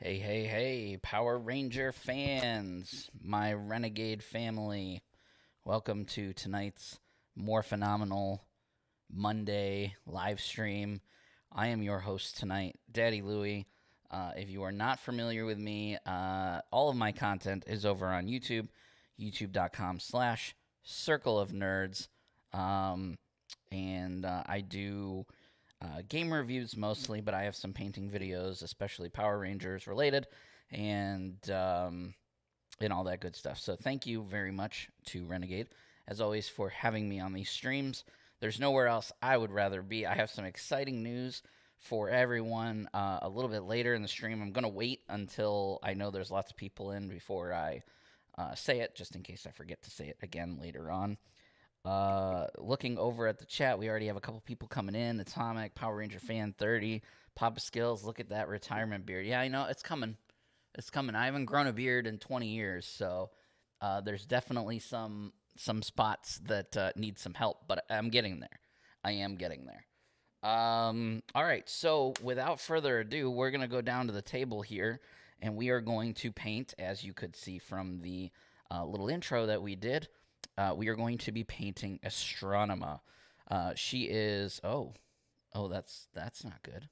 Hey, hey, hey, Power Ranger fans, my Renegade family. Welcome to tonight's Morphinominal Monday live stream. I am your host tonight, Daddy Louie. If you are not familiar with me, all of my content is over on YouTube, youtube.com/circle of nerds. Um, and I do game reviews mostly, but I have some painting videos, especially Power Rangers related, and and all that good stuff. So thank you very much to Renegade, as always, for having me on these streams. There's nowhere else I would rather be. I have some exciting news for everyone a little bit later in the stream. I'm going to wait until I know there's lots of people in before I say it, just in case I forget to say it again later on. Looking over at the chat, we already have a couple people coming in. Atomic, Power Ranger Fan 30, Papa Skills, look at that retirement beard. Yeah, I know, it's coming. It's coming. I haven't grown a beard in 20 years, so there's definitely some spots that need some help, but I'm getting there. I am getting there. All right, so without further ado, we're going to go down to the table here, and we are going to paint, as you could see from the little intro that we did. We are going to be painting Astronema. She is that's not good.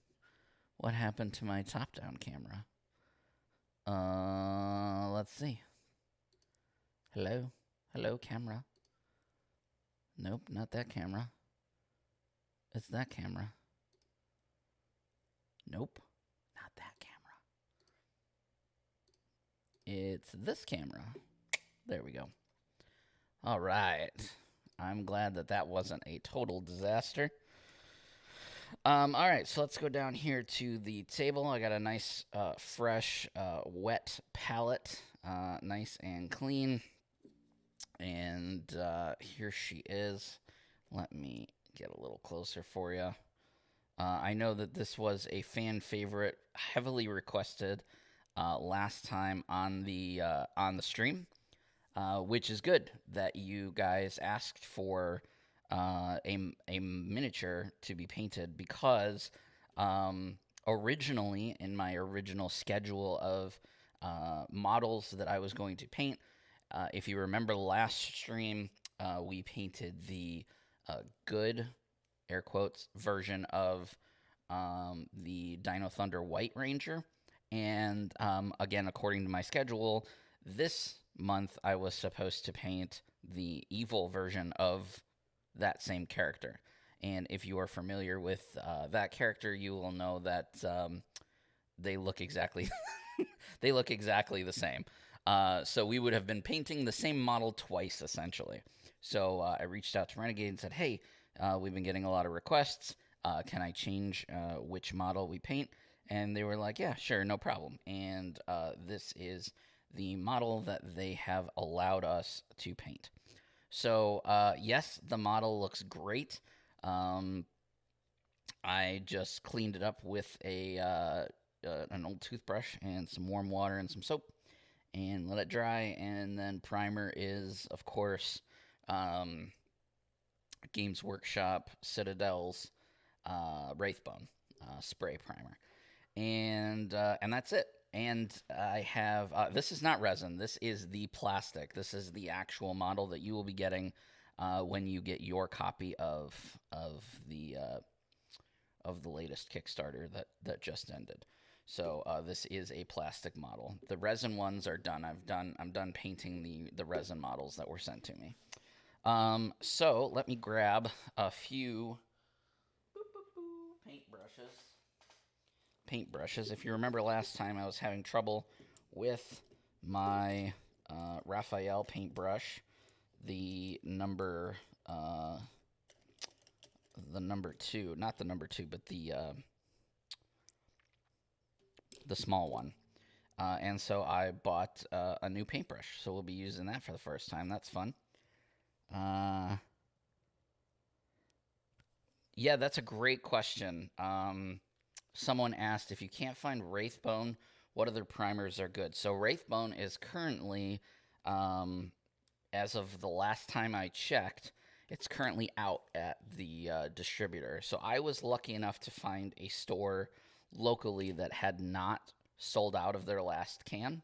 What happened to my top-down camera? Let's see. Hello, hello, camera. Nope, not that camera. It's that camera. Nope, not that camera. It's this camera. There we go. All right. I'm glad that wasn't a total disaster. All right, so let's go down here to the table. I got a nice, fresh, wet palette, nice and clean. And here she is. Let me get a little closer for you. I know that this was a fan favorite, heavily requested last time on the stream. Which is good that you guys asked for a miniature to be painted because originally, in my original schedule of models that I was going to paint, if you remember last stream, we painted the good, air quotes, version of the Dino Thunder White Ranger. And again, according to my schedule, this month I was supposed to paint the evil version of that same character. And if you are familiar with that character, you will know that they look exactly they look exactly the same. So we would have been painting the same model twice, essentially. So I reached out to Renegade and said, "Hey, we've been getting a lot of requests. Can I change which model we paint?" And they were like, "Yeah, sure, no problem." And this is the model that they have allowed us to paint. So, yes, the model looks great. I just cleaned it up with an old toothbrush and some warm water and some soap and let it dry. And then primer is, of course, Games Workshop Citadel's Wraithbone spray primer. And that's it. And I have this is not resin. This is the plastic. This is the actual model that you will be getting when you get your copy of the latest Kickstarter that just ended. So this is a plastic model. The resin ones are done. I'm done painting the resin models that were sent to me. So let me grab a few paintbrushes. If you remember last time, I was having trouble with my Raphael paintbrush, the number 2, not the number 2, but the small one. And so I bought a new paintbrush, so we'll be using that for the first time. That's fun. Yeah, that's a great question. Someone asked, if you can't find Wraithbone, what other primers are good? So Wraithbone is currently, as of the last time I checked, it's currently out at the distributor. So I was lucky enough to find a store locally that had not sold out of their last can,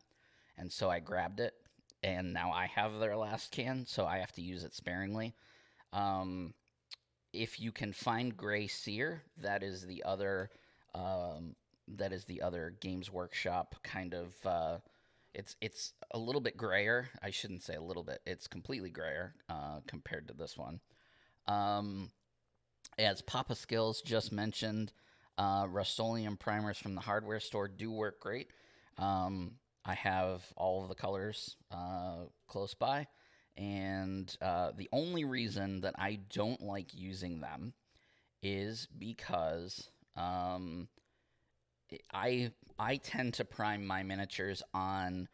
and so I grabbed it, and now I have their last can, so I have to use it sparingly. Um, if you can find Gray Seer, um, that is the other Games Workshop kind of. It's a little bit grayer. I shouldn't say a little bit. It's completely grayer compared to this one. Um, as Papa Skills just mentioned, Rust-Oleum primers from the hardware store do work great. Um, I have all of the colors close by, and the only reason that I don't like using them is because I tend to prime my miniatures on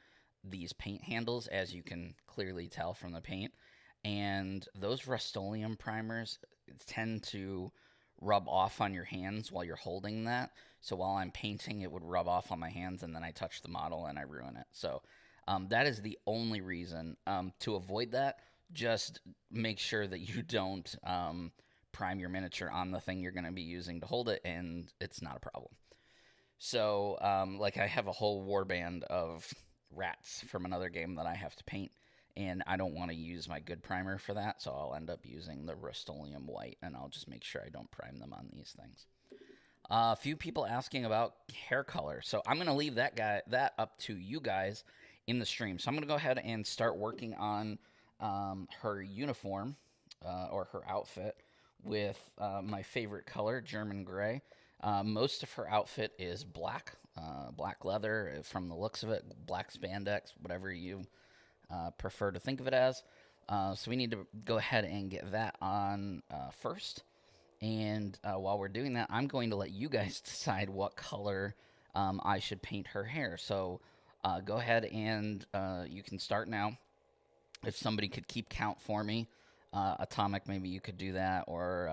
these paint handles, as you can clearly tell from the paint, and those Rust-Oleum primers tend to rub off on your hands while you're holding that. So while I'm painting, it would rub off on my hands, and then I touch the model and I ruin it. So that is the only reason. To avoid that, just make sure that you don't prime your miniature on the thing you're going to be using to hold it, and it's not a problem. So, like, I have a whole warband of rats from another game that I have to paint, and I don't want to use my good primer for that, so I'll end up using the Rust-Oleum white, and I'll just make sure I don't prime them on these things. A few people asking about hair color, so I'm going to leave that up to you guys in the stream. So I'm going to go ahead and start working on her uniform or her outfit with my favorite color, German gray. Most of her outfit is black, black leather from the looks of it, black spandex, whatever you prefer to think of it as. So we need to go ahead and get that on first. And while we're doing that, I'm going to let you guys decide what color I should paint her hair. So go ahead and you can start now. If somebody could keep count for me. Atomic, maybe you could do that, or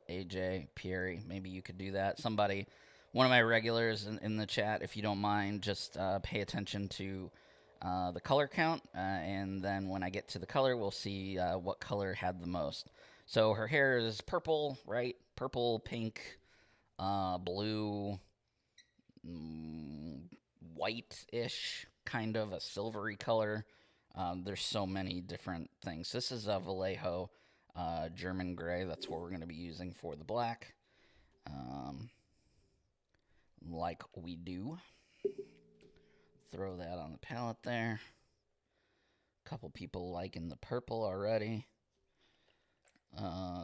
AJ, Pierre, maybe you could do that. Somebody, one of my regulars in the chat, if you don't mind, just pay attention to the color count, and then when I get to the color, we'll see what color had the most. So her hair is purple, right? Purple, pink, blue, white-ish, kind of a silvery color. There's so many different things. This is a Vallejo German gray. That's what we're going to be using for the black. Like we do. Throw that on the palette there. Couple people liking the purple already.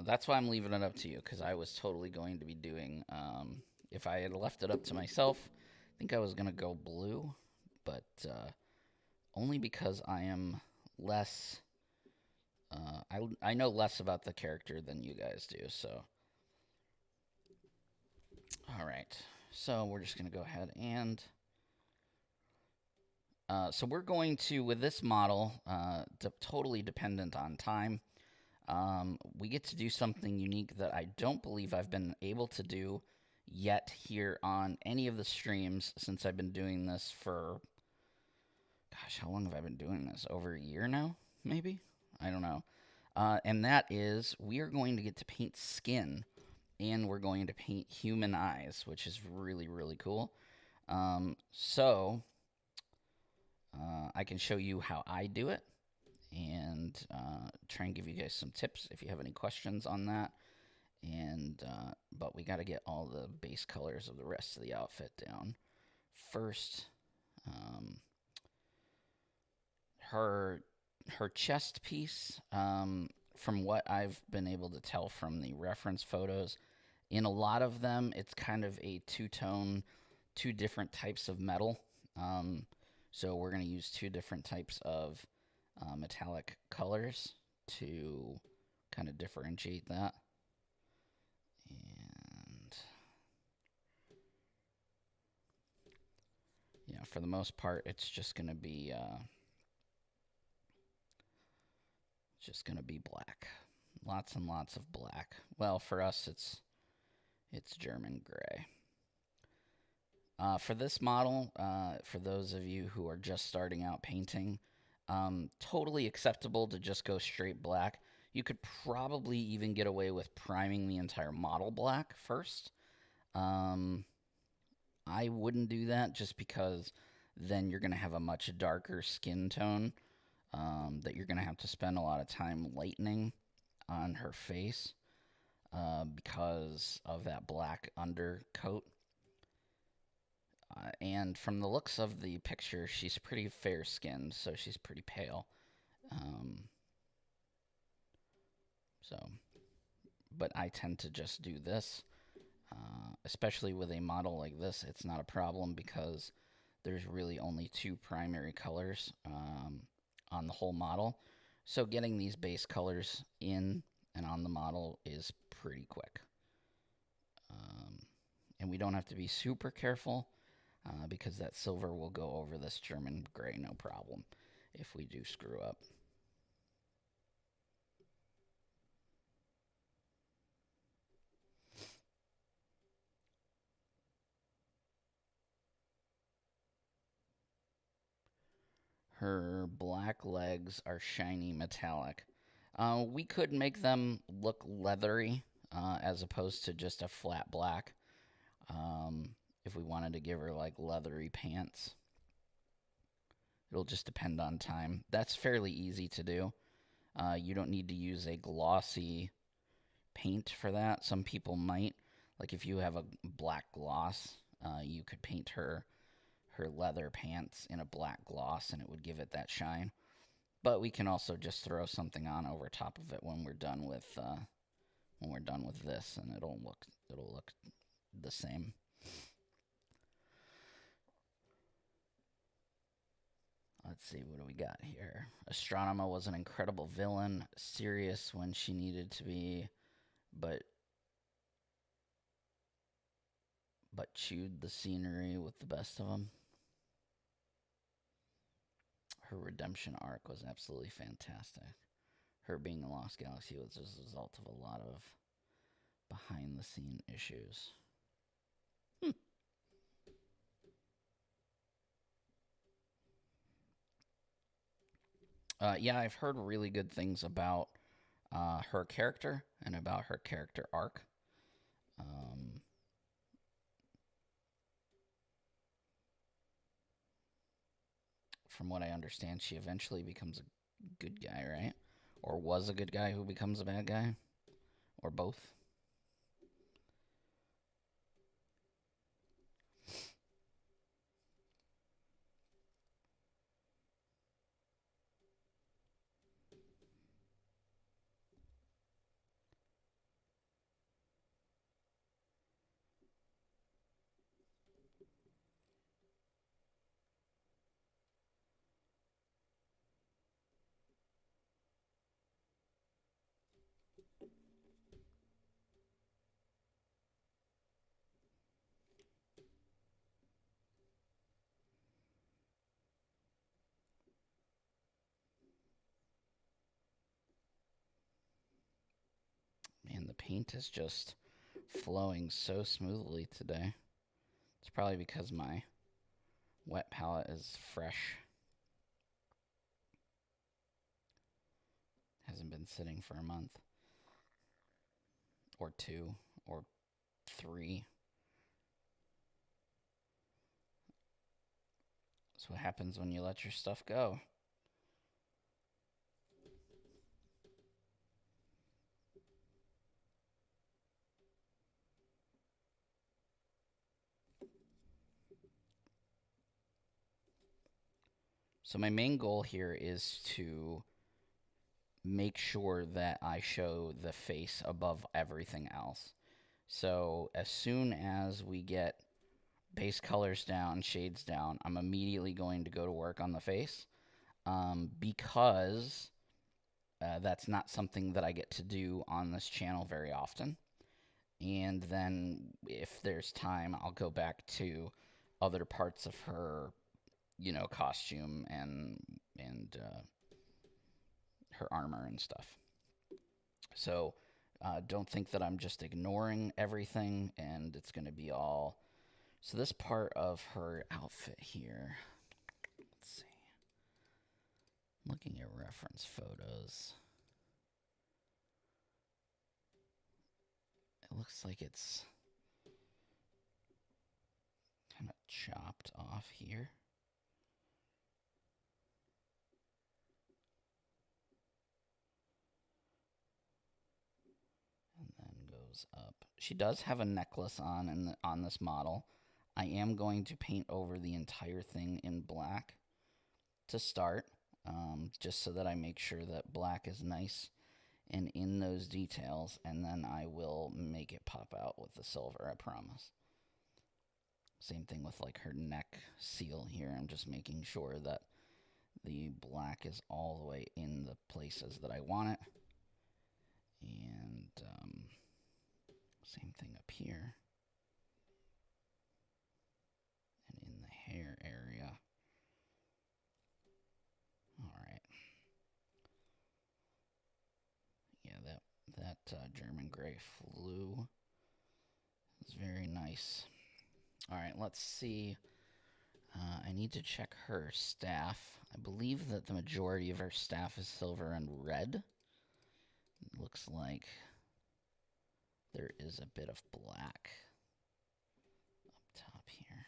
That's why I'm leaving it up to you, because I was totally going to be doing, if I had left it up to myself, I think I was going to go blue, but only because I am less, I know less about the character than you guys do, so. All right, so we're just going to go ahead and, so we're going to, with this model, totally dependent on time, we get to do something unique that I don't believe I've been able to do yet here on any of the streams since I've been doing this for, gosh, how long have I been doing this? Over a year now, maybe? I don't know. And that is, we are going to get to paint skin, and we're going to paint human eyes, which is really, really cool. So, I can show you how I do it, and try and give you guys some tips if you have any questions on that. And but we got to get all the base colors of the rest of the outfit down first. Her chest piece, from what I've been able to tell from the reference photos, in a lot of them it's kind of a two-tone, two different types of metal. So we're going to use two different types of metallic colors to kind of differentiate that. And yeah, for the most part, it's just going to be black. Lots and lots of black. Well, for us, it's German gray. For this model, for those of you who are just starting out painting, totally acceptable to just go straight black. You could probably even get away with priming the entire model black first. I wouldn't do that just because then you're going to have a much darker skin tone that you're going to have to spend a lot of time lightening on her face because of that black undercoat. And from the looks of the picture, she's pretty fair skinned, so she's pretty pale. Um, so, but I tend to just do this, especially with a model like this. It's not a problem because there's really only two primary colors on the whole model. So getting these base colors in and on the model is pretty quick. And we don't have to be super careful because that silver will go over this German gray no problem if we do screw up. Her black legs are shiny metallic. We could make them look leathery as opposed to just a flat black if we wanted to give her like leathery pants. It'll just depend on time. That's fairly easy to do. You don't need to use a glossy paint for that. Some people might. Like if you have a black gloss, you could paint her leather pants in a black gloss and it would give it that shine. But we can also just throw something on over top of it when we're done with this, and it'll look the same. Let's see, what do we got here? Astronema was an incredible villain, serious when she needed to be, but chewed the scenery with the best of them. Her redemption arc was absolutely fantastic. Her being a Lost Galaxy was as a result of a lot of behind the scene issues. Yeah, I've heard really good things about her character and about her character arc. From what I understand, she eventually becomes a good guy, right? Or was a good guy who becomes a bad guy? Or both? Man, the paint is just flowing so smoothly today. It's probably because my wet palette is fresh. Hasn't been sitting for a month. Or 2. Or 3. That's what happens when you let your stuff go. So my main goal here is to make sure that I show the face above everything else. So as soon as we get base colors down, shades down, I'm immediately going to go to work on the face because that's not something that I get to do on this channel very often. And then if there's time, I'll go back to other parts of her, costume and her armor and stuff. So don't think that I'm just ignoring everything and it's going to be all. So this part of her outfit here, let's see. Looking at reference photos. It looks like it's kind chopped off here. And then goes up. She does have a necklace on this model. I am going to paint over the entire thing in black to start, just so that I make sure that black is nice and in those details, and then I will make it pop out with the silver, I promise. Same thing with like her neck seal here. I'm just making sure that the black is all the way in the places that I want it. And same thing up here. And in the hair area. Alright. Yeah, that German gray flew. It's very nice. Alright, let's see. I need to check her staff. I believe that the majority of her staff is silver and red. It looks like there is a bit of black up top here.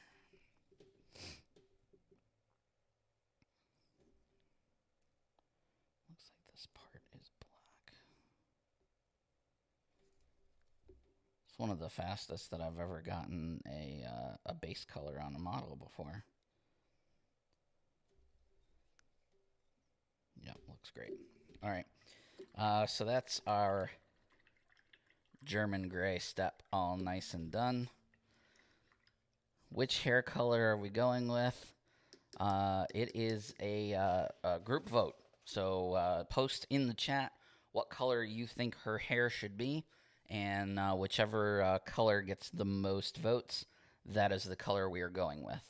Looks like this part is black. It's one of the fastest that I've ever gotten a base color on a model before. Yep, looks great. All right, so that's our German gray step all nice and done. Which hair color are we going with? It is a group vote. So post in the chat what color you think her hair should be, and whichever color gets the most votes, that is the color we are going with.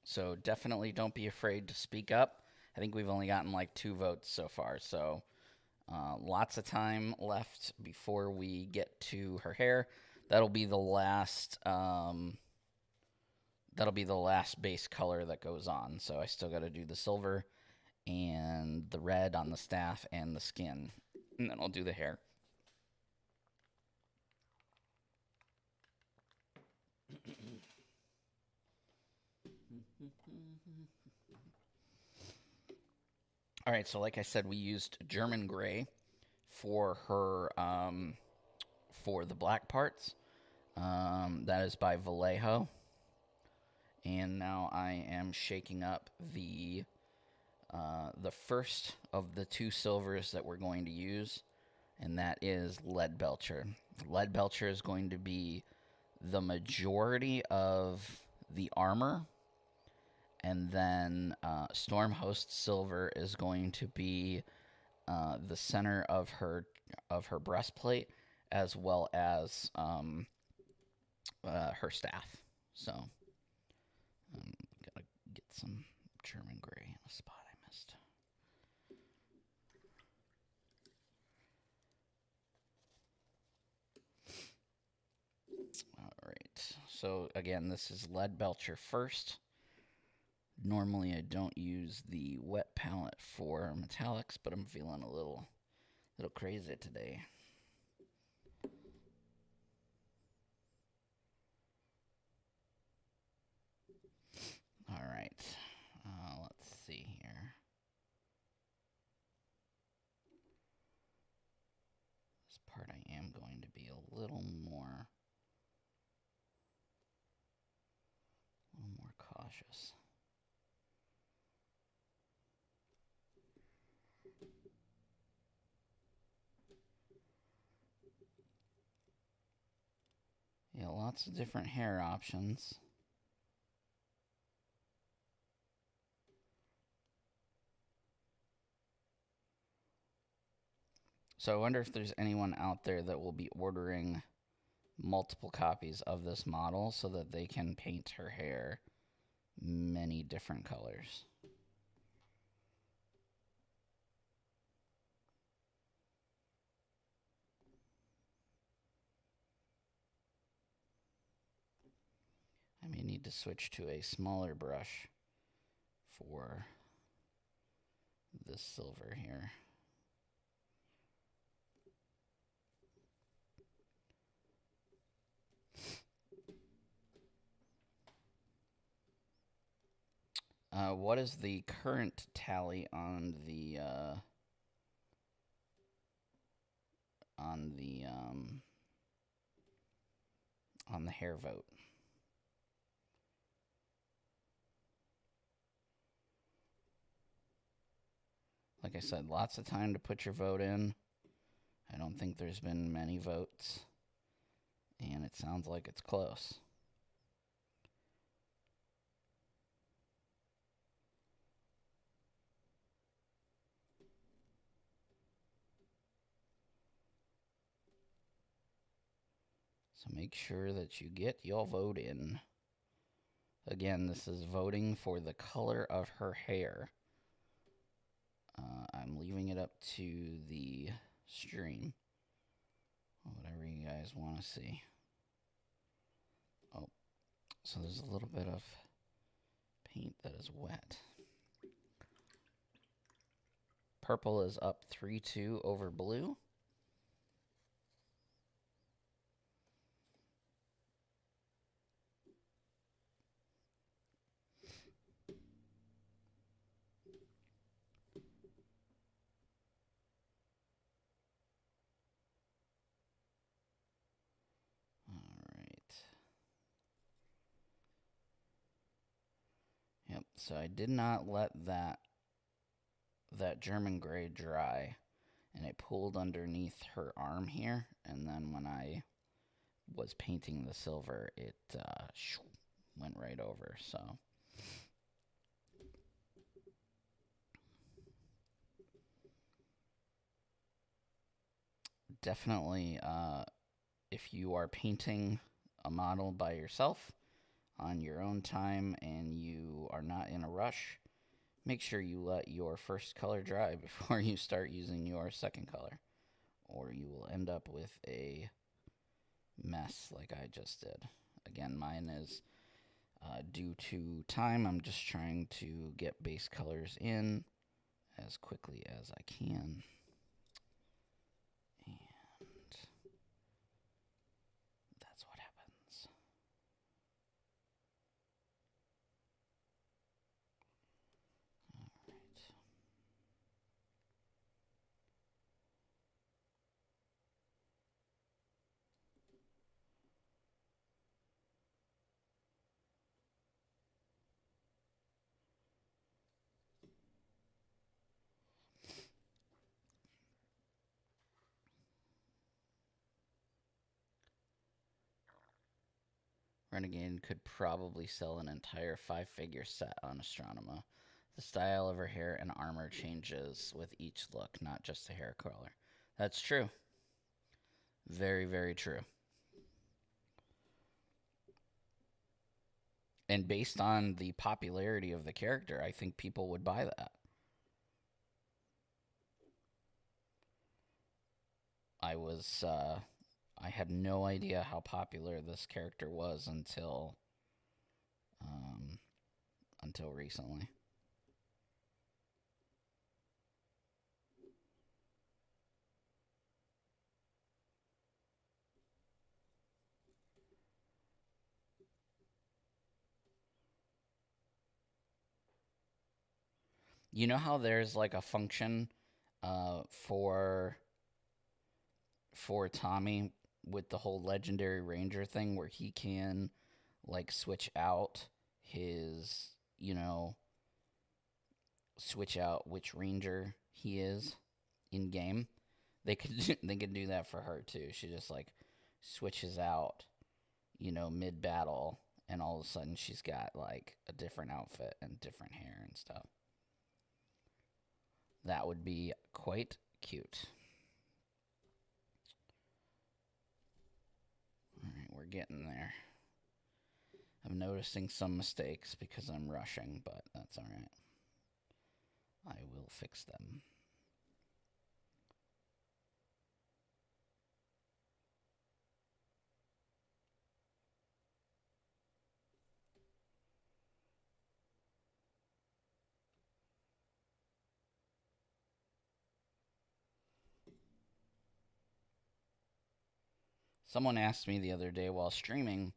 So definitely don't be afraid to speak up. I think we've only gotten like 2 votes so far, so lots of time left before we get to her hair. That'll be the last. That'll be the last base color that goes on. So I still got to do the silver and the red on the staff and the skin, and then I'll do the hair. All right, so like I said, we used German gray for her for the black parts. That is by Vallejo. And now I am shaking up the first of the 2 silvers that we're going to use, and that is Lead Belcher. Lead Belcher is going to be the majority of the armor, and then Storm Host Silver is going to be the center of her breastplate, as well as her staff. So gotta get some German gray in a spot I missed. All right. So again, this is Lead Belcher first. Normally I don't use the wet palette for metallics, but I'm feeling a little crazy today. All right, let's see here. This part I am going to be a little more cautious. Yeah, lots of different hair options. So I wonder if there's anyone out there that will be ordering multiple copies of this model so that they can paint her hair many different colors. I may need to switch to a smaller brush for this silver here. What is the current tally on the hair vote? Like I said, lots of time to put your vote in. I don't think there's been many votes, and it sounds like it's close. So make sure that you get your vote in. Again, this is voting for the color of her hair. I'm leaving it up to the stream. Whatever you guys want to see. Oh, so there's a little bit of paint that is wet. Purple is up 3-2 over blue. Yep, so I did not let that German gray dry, and it pooled underneath her arm here, and then when I was painting the silver, it went right over, so. Definitely, if you are painting a model by yourself, on your own time, and you are not in a rush, make sure you let your first color dry before you start using your second color, or you will end up with a mess like I just did. Again, mine is due to time. I'm just trying to get base colors in as quickly as I can. And that's what happens. Renegade could probably sell an entire 5-figure set on Astronema. The style of her hair and armor changes with each look, not just the hair color. That's true. Very, very true. And based on the popularity of the character, I think people would buy that. I had no idea how popular this character was until recently. You know how there's like a function for Tommy with the whole legendary ranger thing where he can like switch out his, switch out which ranger he is in game. They could do that for her too. She just like switches out, mid battle, and all of a sudden she's got like a different outfit and different hair and stuff. That would be quite cute. Alright, we're getting there. I'm noticing some mistakes because I'm rushing, but that's alright. I will fix them. Someone asked me the other day while streaming,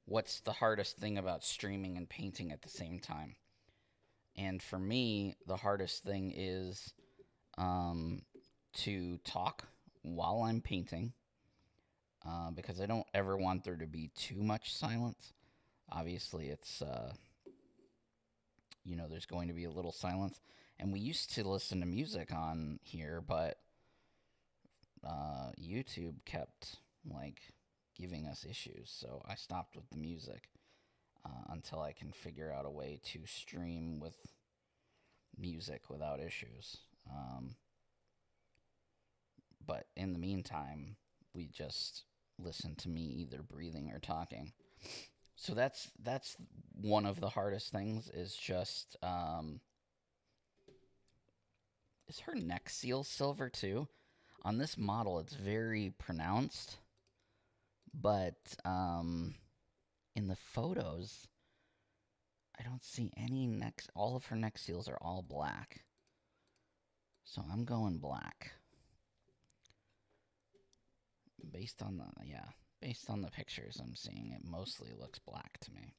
what's the hardest thing about streaming and painting at the same time? And for me, the hardest thing is um, to talk while I'm painting because I don't ever want there to be too much silence. Obviously, there's going to be a little silence. And we used to listen to music on here, but YouTube kept like giving us issues. So I stopped with the music until I can figure out a way to stream with music without issues. But in the meantime, we just listen to me either breathing or talking. So that's one of the hardest things is just is her neck seal silver too? On this model, it's very pronounced, but in the photos, I don't see any neck. All of her neck seals are all black, so I'm going black. Based on the pictures I'm seeing, it mostly looks black to me.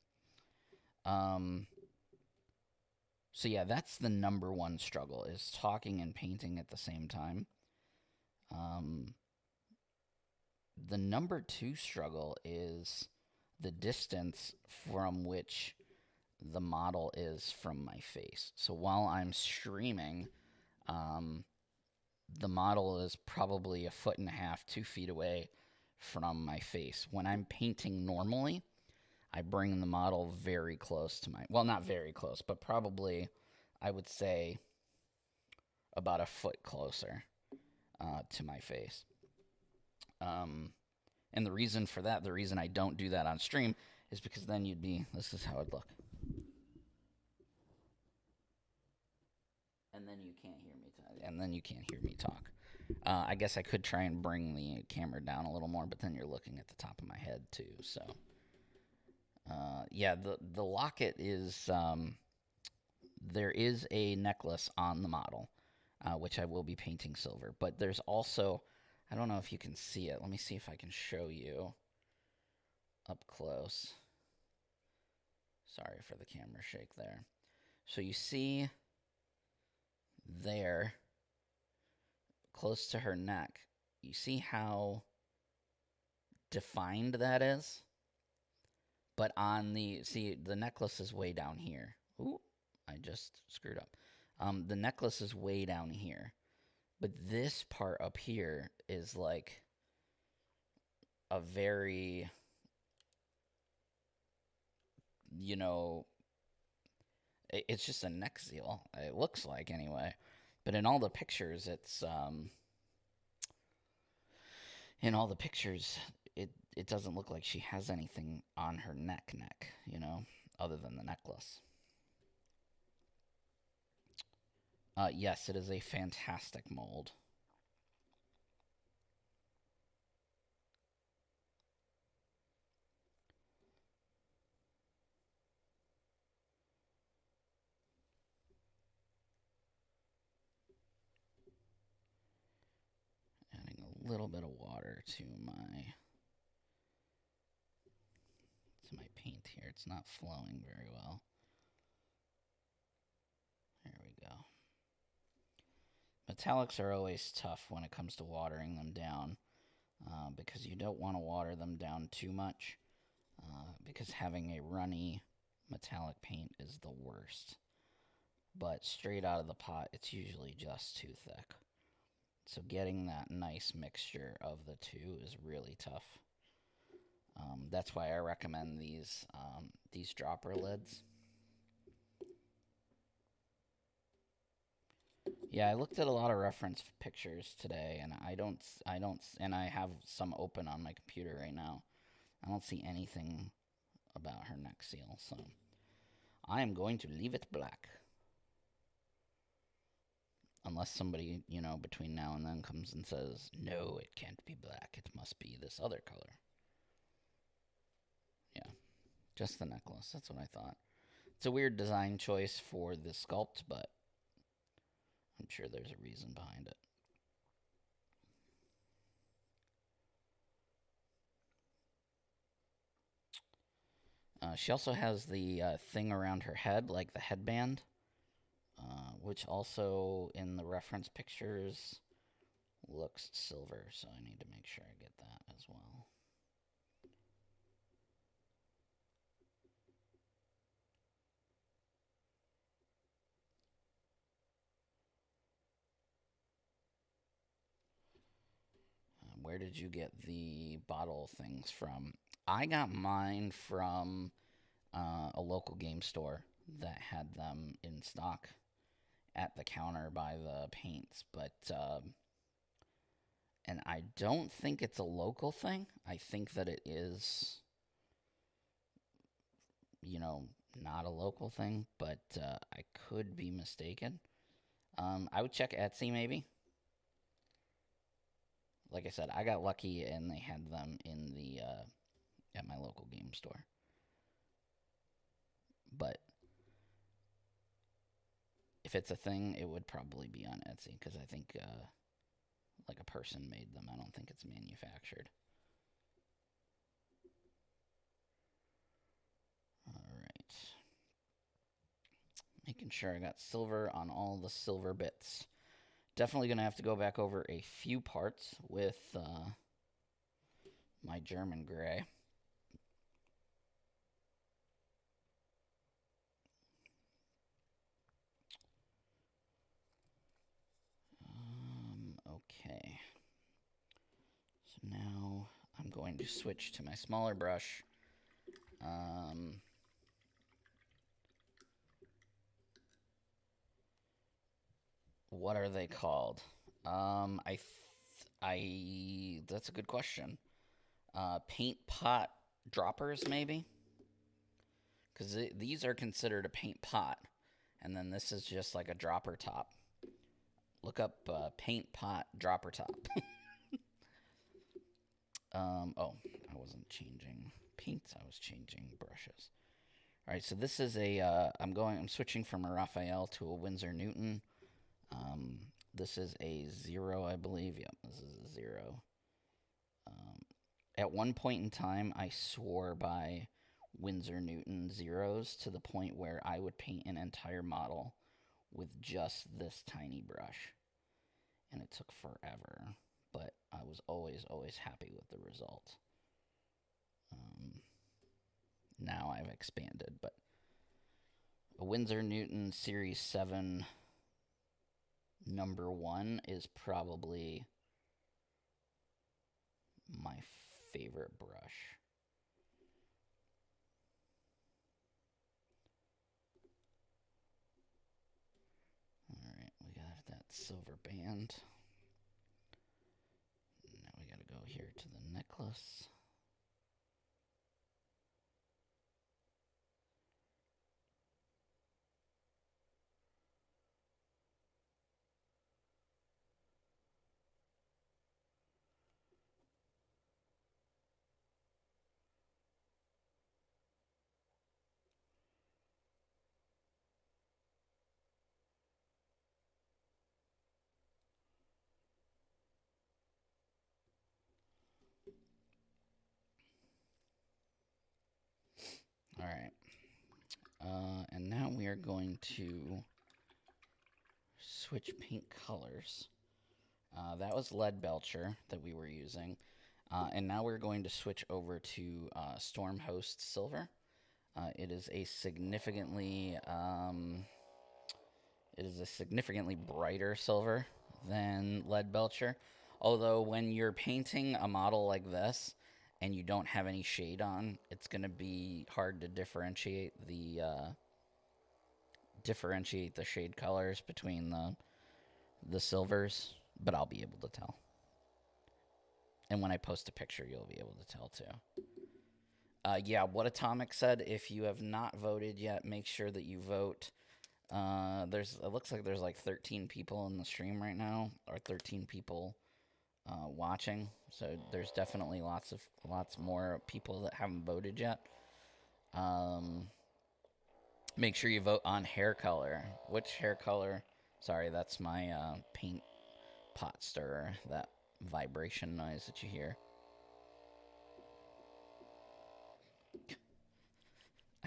So yeah, that's the number one struggle is talking and painting at the same time. The number two struggle is the distance from which the model is from my face. So while I'm streaming, the model is probably 1.5 feet, 2 feet away from my face. When I'm painting normally, I bring the model very close to well, not very close, but probably, I would say, about 1 foot closer to my face. And the reason for that, the reason I don't do that on stream, is because then this is how it'd look. And then you can't hear me talk. I guess I could try and bring the camera down a little more, but then you're looking at the top of my head too. So, yeah, the locket is there is a necklace on the model, which I will be painting silver. But there's also, I don't know if you can see it. Let me see if I can show you up close. Sorry for the camera shake there. So you see there, close to her neck, you see how defined that is? But the necklace is way down here. Ooh, I just screwed up. The necklace is way down here. But this part up here is like a very, it's just a neck seal. It looks like anyway. But in all the pictures, it doesn't look like she has anything on her neck, other than the necklace. Yes, it is a fantastic mold. Adding a little bit of water to my paint here. It's not flowing very well. There we go. Metallics are always tough when it comes to watering them down because you don't want to water them down too much because having a runny metallic paint is the worst. But straight out of the pot, it's usually just too thick. So getting that nice mixture of the two is really tough. That's why I recommend these dropper lids. Yeah, I looked at a lot of reference pictures today, and and I have some open on my computer right now. I don't see anything about her neck seal, so I am going to leave it black. Unless somebody, between now and then comes and says, no, it can't be black, it must be this other color. Yeah, just the necklace, that's what I thought. It's a weird design choice for the sculpt, but I'm sure there's a reason behind it. She also has the thing around her head, like the headband, which also in the reference pictures looks silver, so I need to make sure I get that as well. Where did you get the bottle things from? I got mine from a local game store that had them in stock at the counter by the paints, but and I don't think it's a local thing. I think that it is, you know, not a local thing, but I could be mistaken. I would check Etsy maybe. Like I said, I got lucky and they had them in the at my local game store. But if it's a thing, it would probably be on Etsy because I think like a person made them. I don't think it's manufactured. All right. Making sure I got silver on all the silver bits. Definitely going to have to go back over a few parts with my German gray. Okay. So now I'm going to switch to my smaller brush. What are they called? That's a good question. Paint pot droppers, maybe? Because these are considered a paint pot, and then this is just like a dropper top. Look up paint pot dropper top. Oh, I wasn't changing paints. I was changing brushes. All right, so this is a. I'm switching from a Raphael to a Winsor Newton. This is a 0, I believe. Yep, this is a 0. At one point in time, I swore by Winsor Newton zeros to the point where I would paint an entire model with just this tiny brush. And it took forever, but I was always happy with the result. Now I've expanded, but a Winsor Newton Series 7 number 1 is probably my favorite brush. Alright, we got that silver band. Now we gotta go here to the necklace. Alright. And now we are going to switch paint colors. That was Lead Belcher that we were using. And now we're going to switch over to Stormhost Silver. It is a significantly brighter silver than Lead Belcher. Although when you're painting a model like this and you don't have any shade on, it's going to be hard to differentiate the shade colors between the silvers, but I'll be able to tell. And when I post a picture, you'll be able to tell too. Yeah, what Atomic said, if you have not voted yet, make sure that you vote. It looks like there's like 13 people in the stream right now, or 13 people watching. So there's definitely lots more people that haven't voted yet. Make sure you vote on hair color. Which hair color? Sorry, that's my paint pot stirrer. That vibration noise that you hear.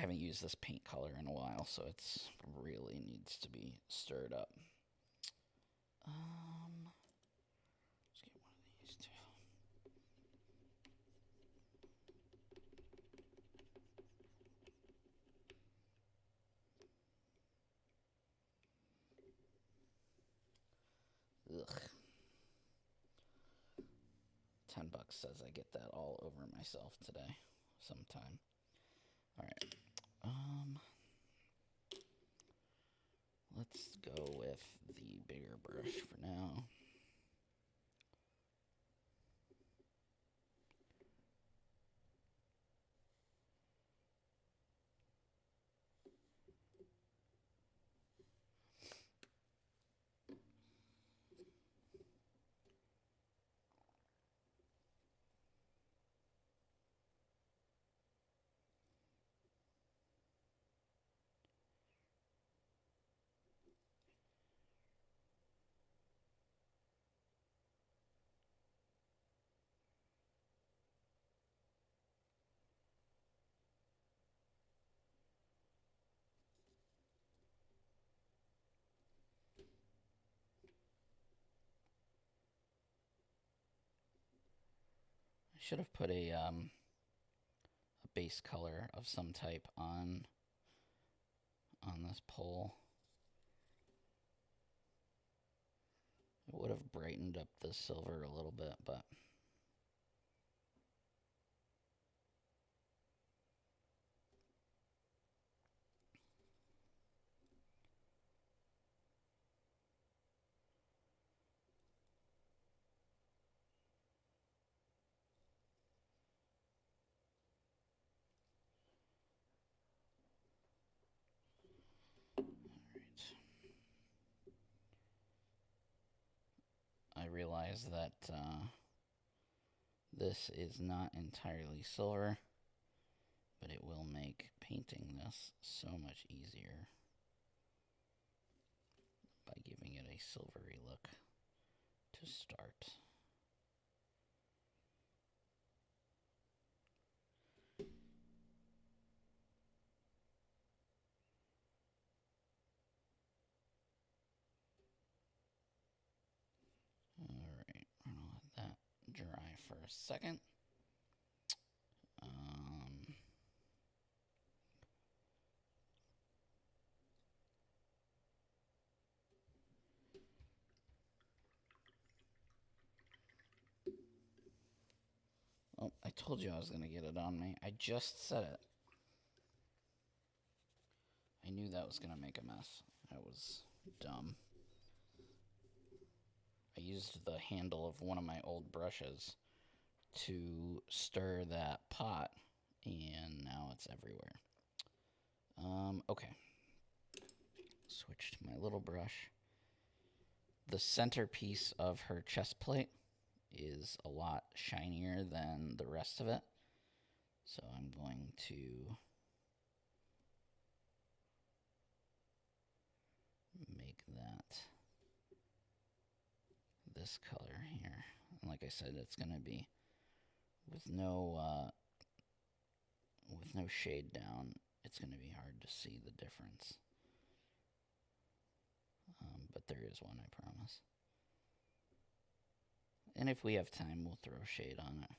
haven't used this paint color in a while, so it's really needs to be stirred up. Let's get one of these too. Ugh. $10 says I get that all over myself today, sometime. All right. Let's go with the bigger brush for now. I should have put a base color of some type on this pole. It would have brightened up the silver a little bit, but I realize that this is not entirely silver, but it will make painting this so much easier by giving it a silvery look to start. Alright, I'm gonna let that dry for a second. Oh, I told you I was going to get it on me. I just said it. I knew that was going to make a mess. That was dumb. I used the handle of one of my old brushes to stir that pot, and now it's everywhere. Okay. Switch to my little brush. The centerpiece of her chest plate is a lot shinier than the rest of it. So I'm going to make that this color here. And like I said, it's going to be with no shade down. It's going to be hard to see the difference. But there is one, I promise. And if we have time, we'll throw shade on it.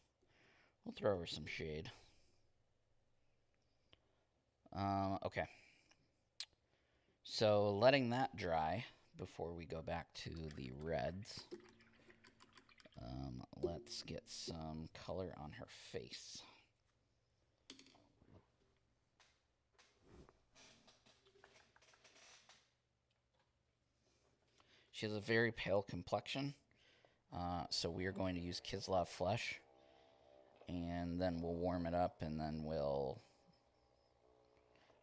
We'll throw over some shade. Okay. So letting that dry before we go back to the reds. Let's get some color on her face. She has a very pale complexion, so we are going to use Kislev Flesh, and then we'll warm it up, and then we'll...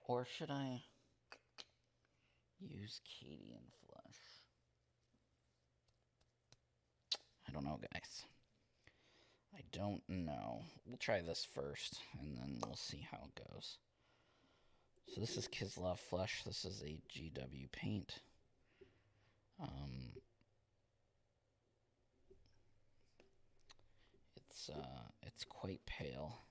Or should I use Cadian Flesh? I don't know, guys. I don't know. We'll try this first, and then we'll see how it goes. So this is Kislev Flesh. This is a GW paint. It's quite pale.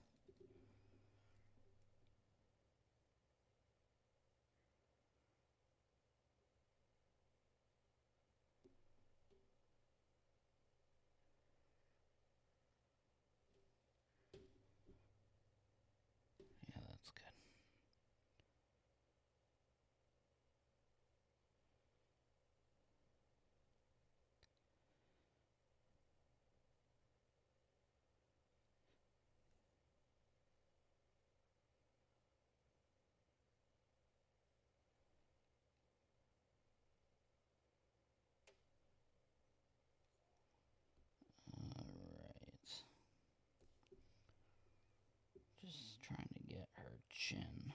chin.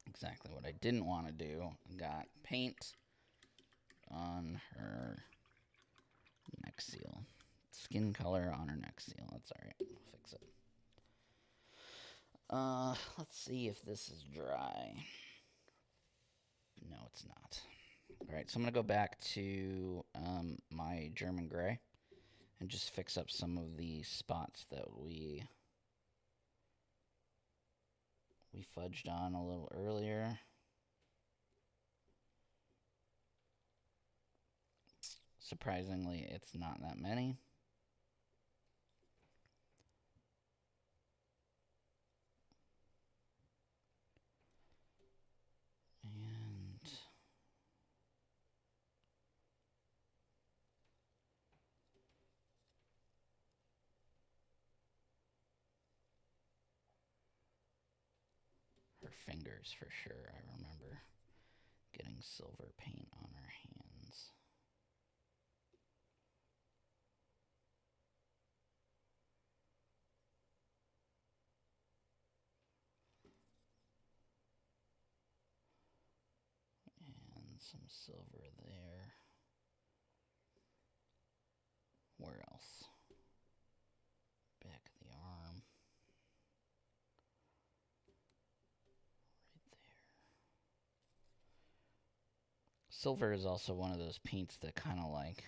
Exactly what I didn't want to do. Got paint on her neck seal. Skin color on her neck seal. That's alright. We'll fix it. Let's see if this is dry. No, it's not. Alright, so I'm going to go back to my German gray and just fix up some of the spots that we fudged on a little earlier. Surprisingly, it's not that many. And her fingers for sure. I remember getting silver paint on her hands. And some silver there. Where else? Back of the arm. Right there. Silver is also one of those paints that kind of like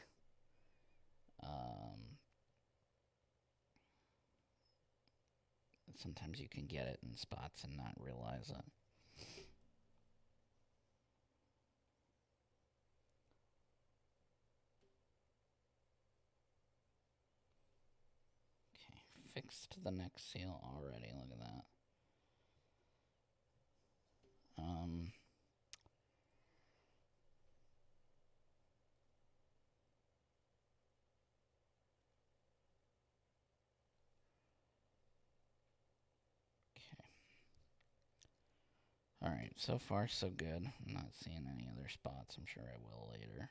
sometimes you can get it in spots and not realize it. Okay, fixed the neck seal already. Look at that. Alright, so far so good. I'm not seeing any other spots. I'm sure I will later.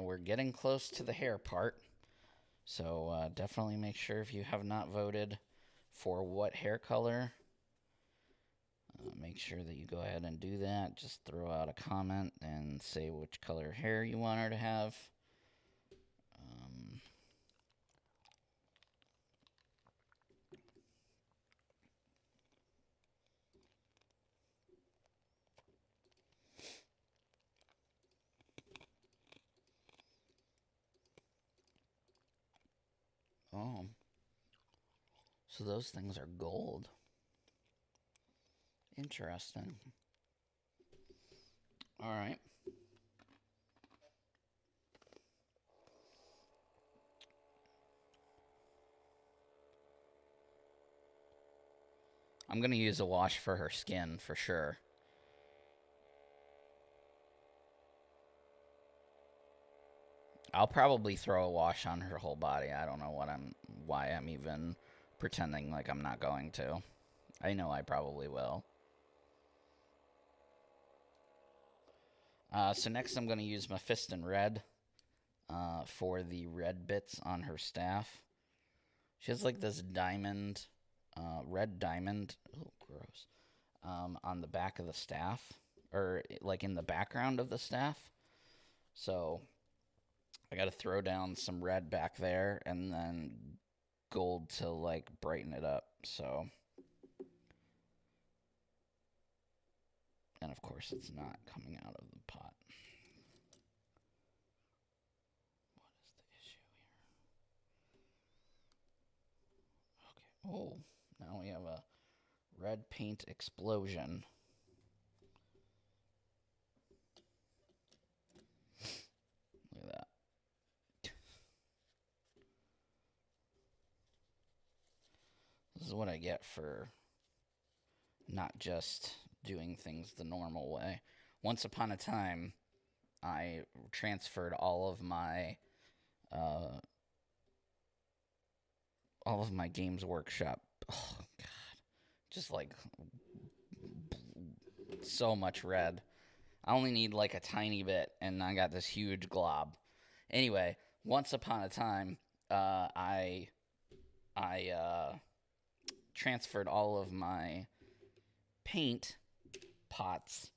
We're getting close to the hair part. So definitely make sure if you have not voted for what hair color, make sure that you go ahead and do that. Just throw out a comment and say which color hair you want her to have. Oh. So those things are gold. Interesting. All right. I'm going to use a wash for her skin for sure. I'll probably throw a wash on her whole body. I don't know why I'm even pretending like I'm not going to. I know I probably will. So next I'm going to use Mephiston Red for the red bits on her staff. She has like this diamond, red diamond, oh gross, on the back of the staff, or like in the background of the staff. So I got to throw down some red back there and then gold to like brighten it up. So, and of course it's not coming out of the pot. What is the issue here? Okay. Oh, now we have a red paint explosion. Look at that. This is what I get for not just doing things the normal way. Once upon a time, I transferred uh, all of my Games Workshop. Oh God, just like so much red. I only need like a tiny bit, and I got this huge glob. Anyway, once upon a time, I transferred all of my paint pots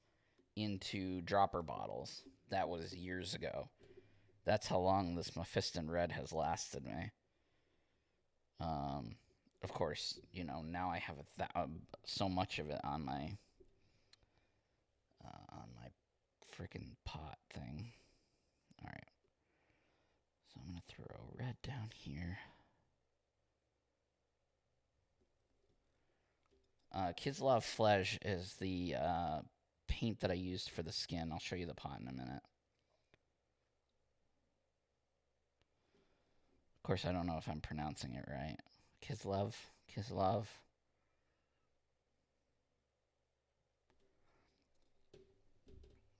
into dropper bottles. That was years ago. That's how long this Mephiston Red has lasted me. Um, of course, now I have so much of it on my freaking pot thing. All right, so I'm gonna throw red down here. Kislov Flesh is the paint that I used for the skin. I'll show you the pot in a minute. Of course, I don't know if I'm pronouncing it right. Kislov.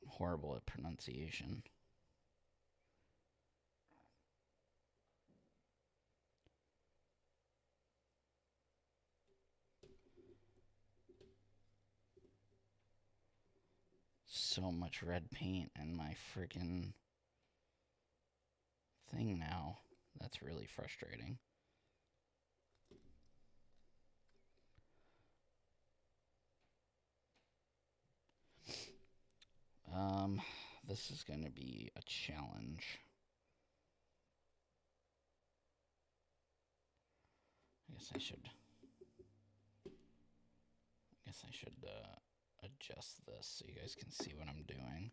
Horrible at pronunciation. So much red paint in my freaking thing now. That's really frustrating. This is going to be a challenge. I guess I should adjust this so you guys can see what I'm doing.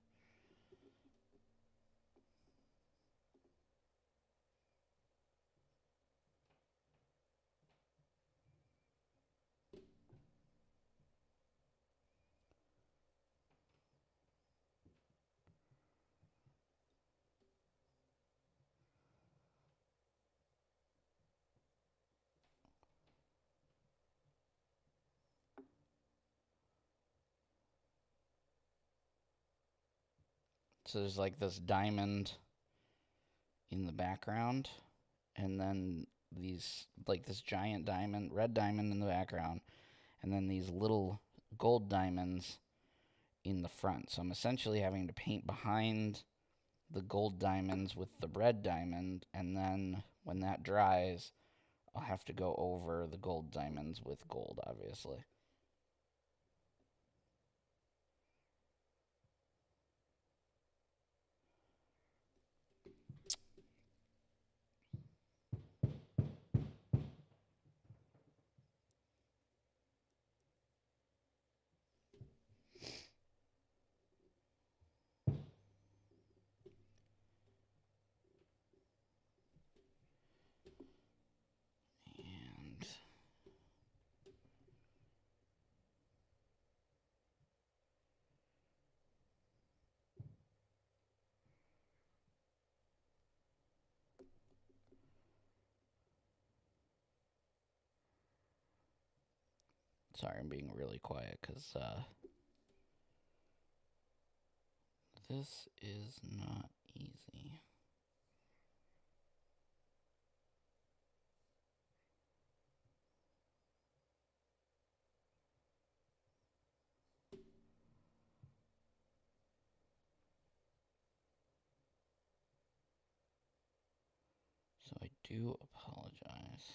So there's like this diamond in the background, and then these, like this giant diamond, red diamond in the background, and then these little gold diamonds in the front. So I'm essentially having to paint behind the gold diamonds with the red diamond, and then when that dries, I'll have to go over the gold diamonds with gold, obviously. And sorry, I'm being really quiet because this is not easy. So I do apologize.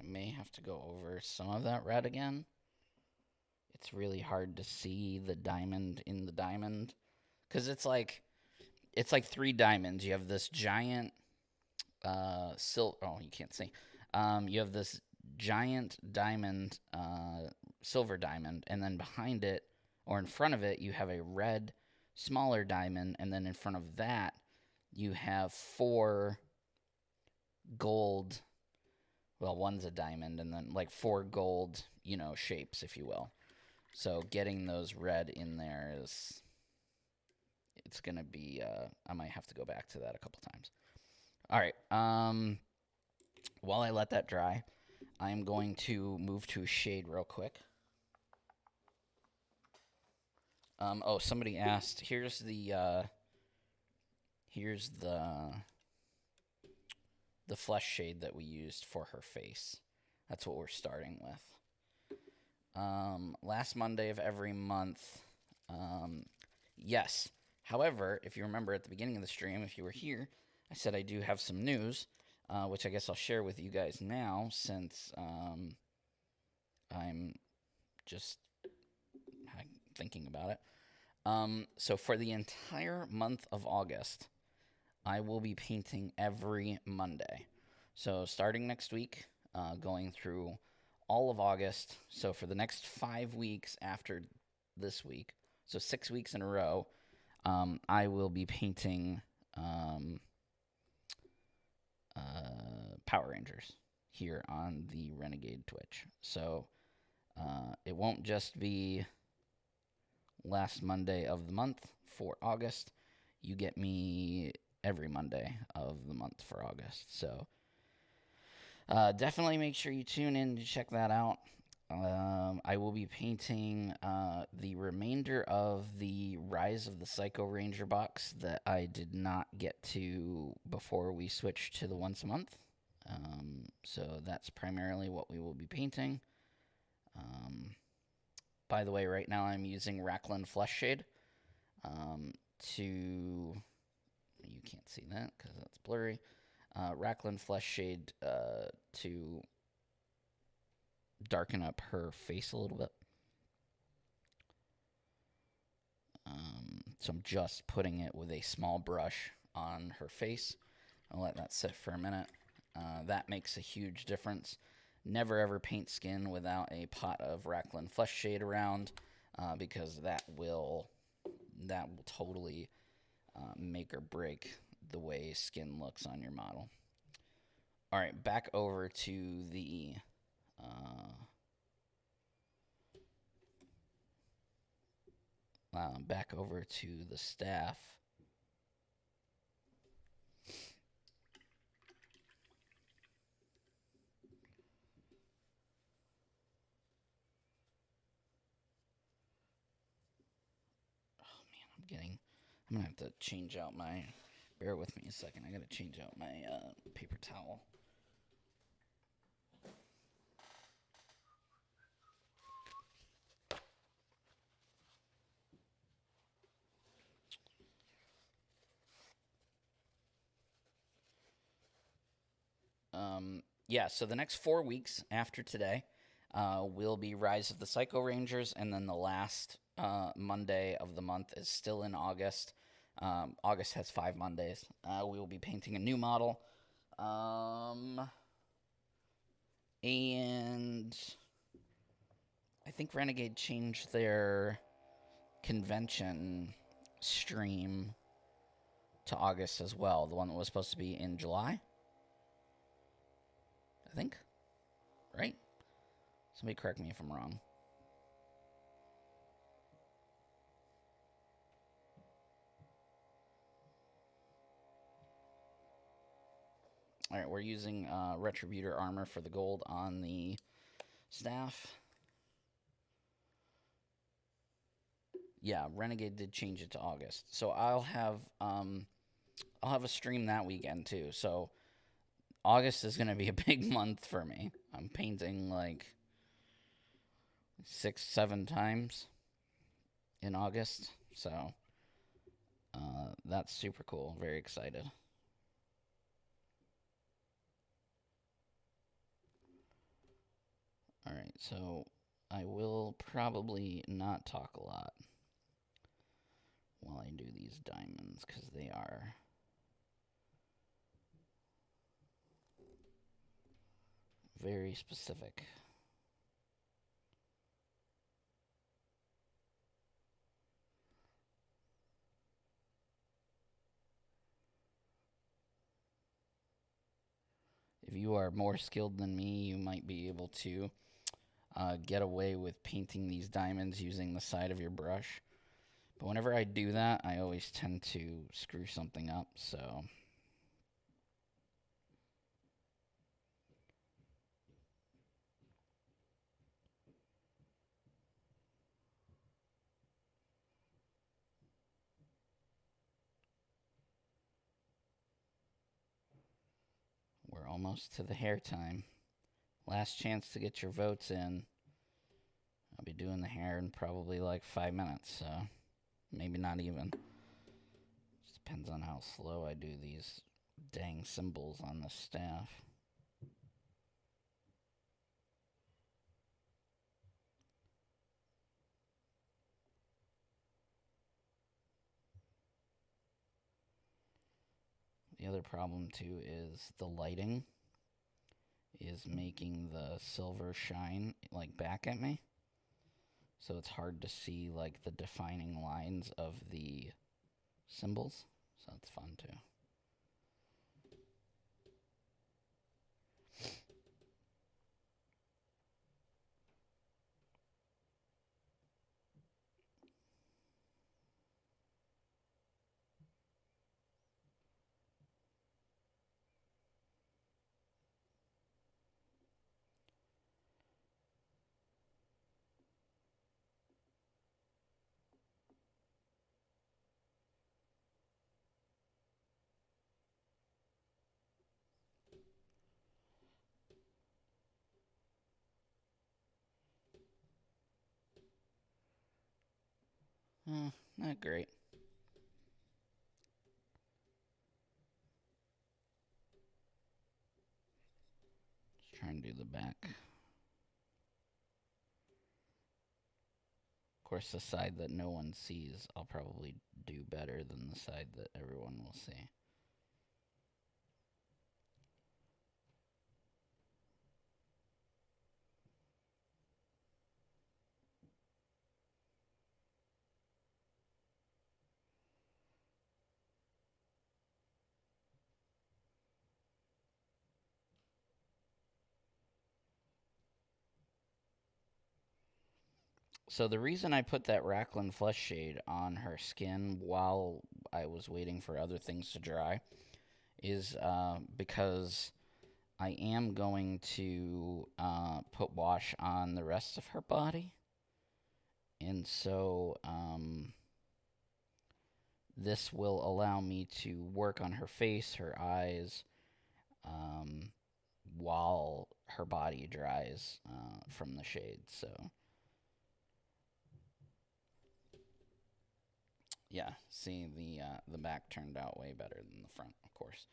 I may have to go over some of that red again. It's really hard to see the diamond in the diamond because it's like three diamonds. You have this giant you can't see. You have this giant diamond, silver diamond, and then behind it or in front of it, you have a red, smaller diamond, and then in front of that, you have four gold. Well, one's a diamond, and then like four gold, shapes, if you will. So getting those red in there it's gonna be. I might have to go back to that a couple times. All right. While I let that dry, I'm going to move to shade real quick. Oh, somebody asked. Here's the flesh shade that we used for her face. That's what we're starting with. Last Monday of every month. Yes. However, if you remember at the beginning of the stream, if you were here, I said I do have some news, which I guess I'll share with you guys now since I'm just thinking about it. So for the entire month of August, I will be painting every Monday. So starting next week, going through all of August. So for the next 5 weeks after this week, so 6 weeks in a row, I will be painting Power Rangers here on the Renegade Twitch. So it won't just be last Monday of the month for August. You get me every Monday of the month for August. So definitely make sure you tune in to check that out. I will be painting the remainder of the Rise of the Psycho Ranger box that I did not get to before we switched to the once a month. So that's primarily what we will be painting. By the way, right now I'm using Racklin Flesh Shade to... You can't see that because that's blurry. Racklin Flesh Shade to darken up her face a little bit. So I'm just putting it with a small brush on her face. I'll let that sit for a minute. That makes a huge difference. Never ever paint skin without a pot of Racklin Flesh Shade around, because that will totally make or break the way skin looks on your model. All right, back over to the staff. I'm going to have to change out my... Bear with me a second. I got to change out my paper towel. Yeah, so the next 4 weeks after today will be Rise of the Psycho Rangers, and then the last Monday of the month is still in August. August has 5 Mondays. We will be painting a new model. And I think Renegade changed their convention stream to August as well. The one that was supposed to be in July, I think. Right? Somebody correct me if I'm wrong. All right, we're using Retributor armor for the gold on the staff. Yeah, Renegade did change it to August, so I'll have a stream that weekend too. So August is gonna be a big month for me. I'm painting like 6-7 times in August, so that's super cool. Very excited. All right, so I will probably not talk a lot while I do these diamonds because they are very specific. If you are more skilled than me, you might be able to get away with painting these diamonds using the side of your brush. But whenever I do that, I always tend to screw something up, so... almost to the hair time. Last chance to get your votes in. I'll be doing the hair in probably like 5 minutes, so maybe not even. Just depends on how slow I do these dang symbols on the staff. The other problem too is the lighting is making the silver shine like back at me. So it's hard to see like the defining lines of the symbols. So it's fun too. Not great. Just trying to do the back. Of course, the side that no one sees, I'll probably do better than the side that everyone will see. So the reason I put that Racklin Flesh shade on her skin while I was waiting for other things to dry is because I am going to put wash on the rest of her body. And so this will allow me to work on her face, her eyes, while her body dries from the shade. So yeah, see, the back turned out way better than the front, of course.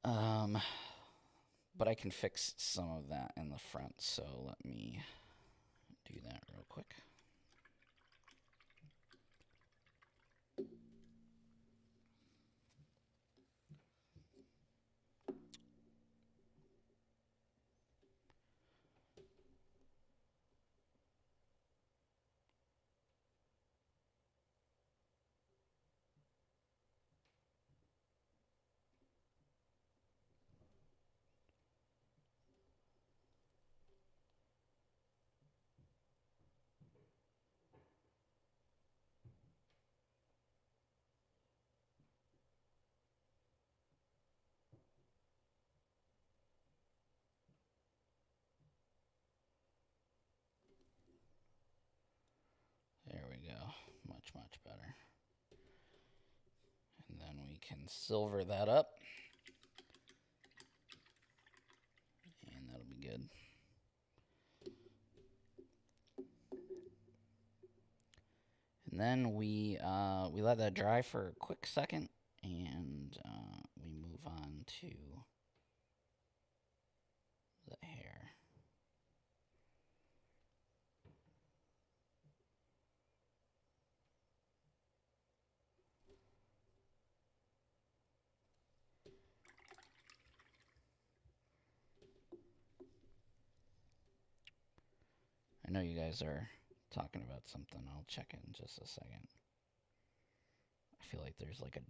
But I can fix some of that in the front, so let me do that real quick. There we go. Much, much better. And then we can silver that up. And that'll be good. And then we let that dry for a quick second, and we move on to the hair. I know you guys are talking about something. I'll check in just a second. I feel like there's like a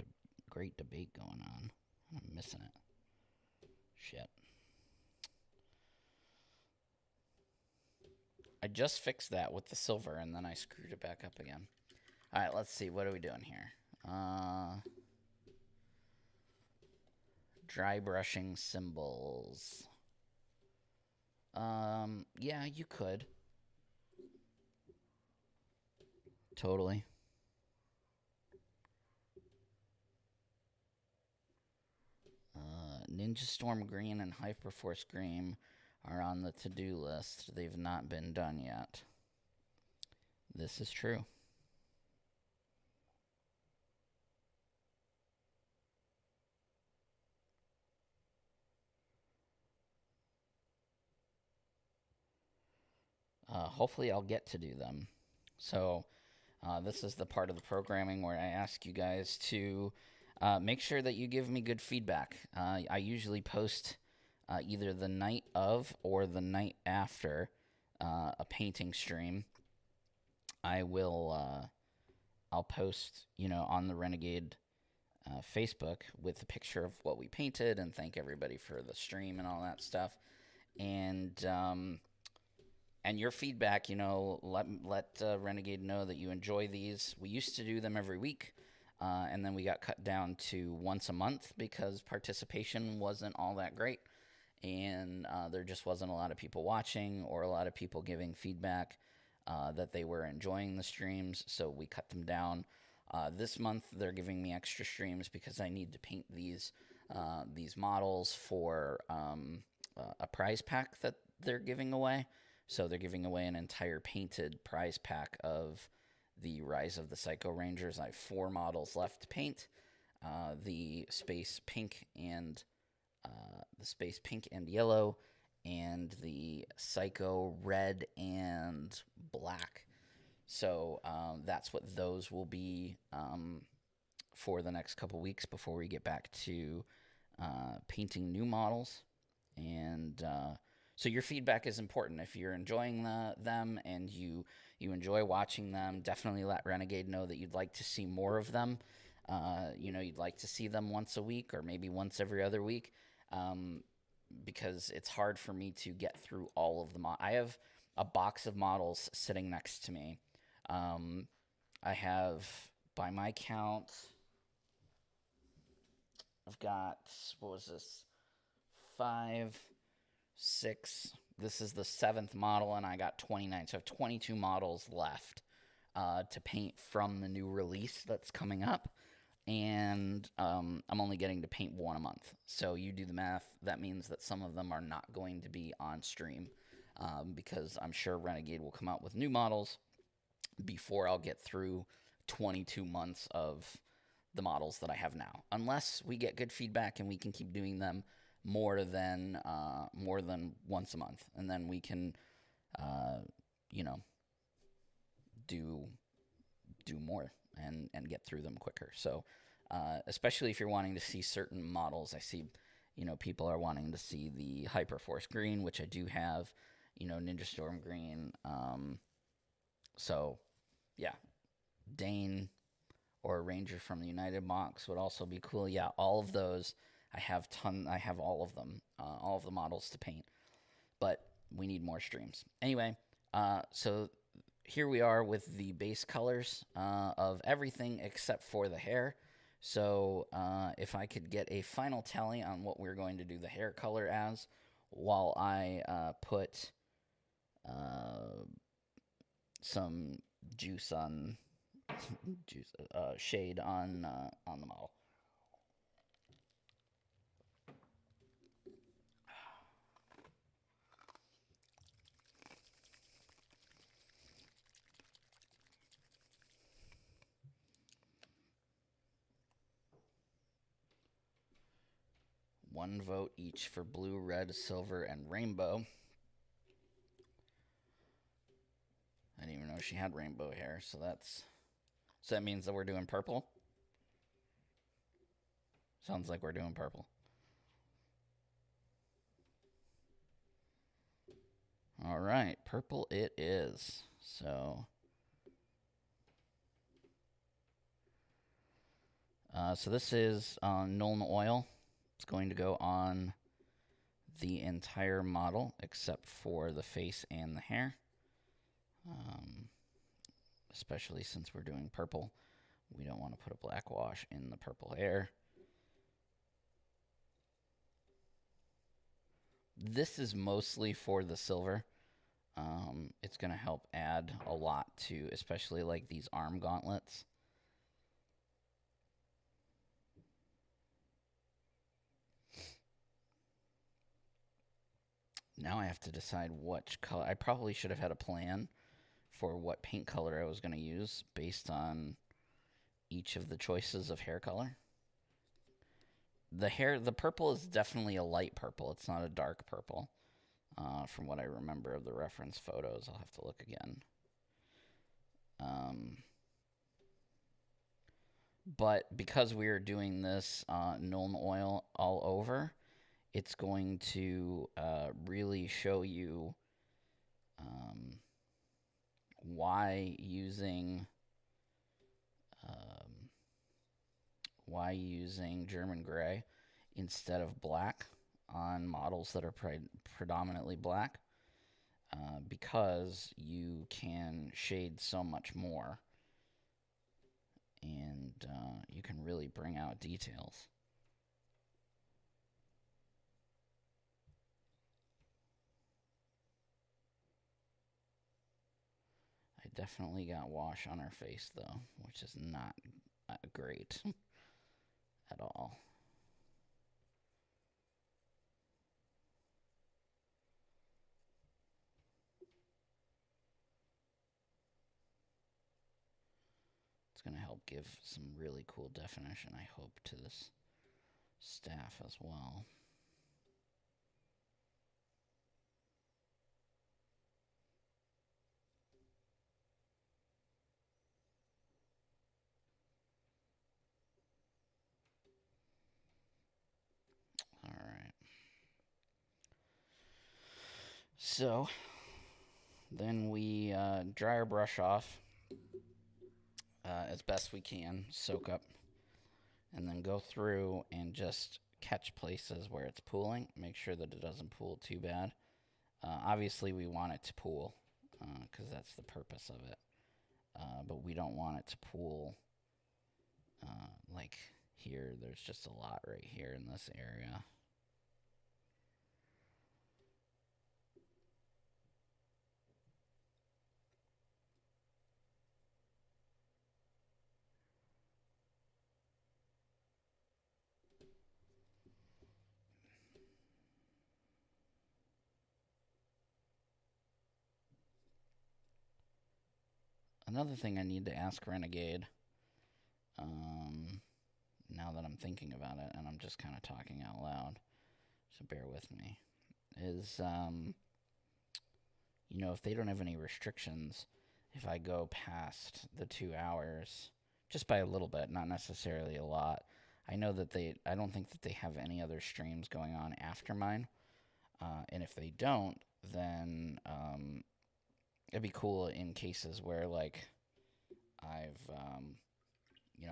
great debate going on, and I'm missing it. Shit. I just fixed that with the silver, and then I screwed it back up again. All right, let's see. What are we doing here? Dry brushing symbols. Yeah, you could. Totally. Ninja Storm Green and Hyperforce Green are on the to-do list. They've not been done yet. This is true. Hopefully I'll get to do them. So this is the part of the programming where I ask you guys to make sure that you give me good feedback. I usually post either the night of or the night after a painting stream. I'll post, on the Renegade Facebook with a picture of what we painted and thank everybody for the stream and all that stuff. And your feedback, let Renegade know that you enjoy these. We used to do them every week, and then we got cut down to once a month because participation wasn't all that great, and there just wasn't a lot of people watching or a lot of people giving feedback that they were enjoying the streams, so we cut them down. This month, they're giving me extra streams because I need to paint these models for a prize pack that they're giving away. So they're giving away an entire painted prize pack of the Rise of the Psycho Rangers. I have 4 models left to paint. The space pink and yellow, and the Psycho red and black. So that's what those will be for the next couple weeks before we get back to painting new models. And so your feedback is important. If you're enjoying them and you enjoy watching them, definitely let Renegade know that you'd like to see more of them. You'd like to see them once a week or maybe once every other week, because it's hard for me to get through all of them. I have a box of models sitting next to me. I have, by my count, I've got, what was this, 5, 6. This is the 7th model, and I got 29. So I have 22 models left to paint from the new release that's coming up. And I'm only getting to paint 1 a month. So you do the math. That means that some of them are not going to be on stream because I'm sure Renegade will come out with new models before I'll get through 22 months of the models that I have now. Unless we get good feedback and we can keep doing them more than once a month, and then we can do more and get through them quicker. So especially if you're wanting to see certain models, I see people are wanting to see the Hyperforce Green, which I do have, Ninja Storm Green. So yeah, Dane or Ranger from the United box would also be cool. Yeah, all of those. I have all of them, all of the models to paint, but we need more streams. Anyway, so here we are with the base colors of everything except for the hair. So if I could get a final tally on what we're going to do the hair color as, while I put some shade on the model. One vote each for blue, red, silver, and rainbow. I didn't even know she had rainbow hair, so that means that we're doing purple? Sounds like we're doing purple. All right, purple it is. So this is Nuln Oil. It's going to go on the entire model except for the face and the hair. Especially since we're doing purple. We don't want to put a black wash in the purple hair. This is mostly for the silver. It's going to help add a lot to, especially like these arm gauntlets. Now I have to decide which color. I probably should have had a plan for what paint color I was going to use based on each of the choices of hair color. The purple is definitely a light purple. It's not a dark purple. From what I remember of the reference photos, I'll have to look again. But because we are doing this Nuln Oil all over, it's going to really show you why using German gray instead of black on models that are predominantly black, because you can shade so much more, and you can really bring out details. I definitely got wash on her face, though, which is not great at all. It's going to help give some really cool definition, I hope, to this staff as well. All right. So then we dry our brush off as best we can, soak up, and then go through and just catch places where it's pooling. Make sure that it doesn't pool too bad. Obviously, we want it to pool because that's the purpose of it. But we don't want it to pool like here. There's just a lot right here in this area. Another thing I need to ask Renegade, now that I'm thinking about it, and I'm just kind of talking out loud, so bear with me, is, if they don't have any restrictions, if I go past the 2 hours, just by a little bit, not necessarily a lot. I know that I don't think that they have any other streams going on after mine, and if they don't, then it'd be cool in cases where, like, I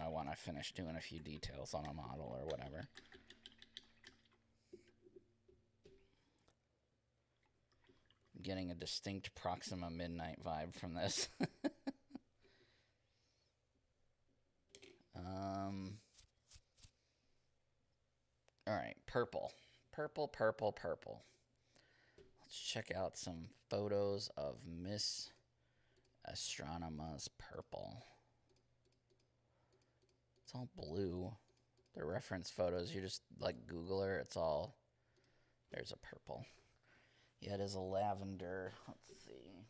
want to finish doing a few details on a model or whatever. I'm getting a distinct Proxima Midnight vibe from this. All right, purple. Purple, purple, purple. Let's check out some photos of Miss Astronema's purple. It's all blue. The reference photos, you just like Google her, it's all, there's a purple. Yeah, it is a lavender. Let's see.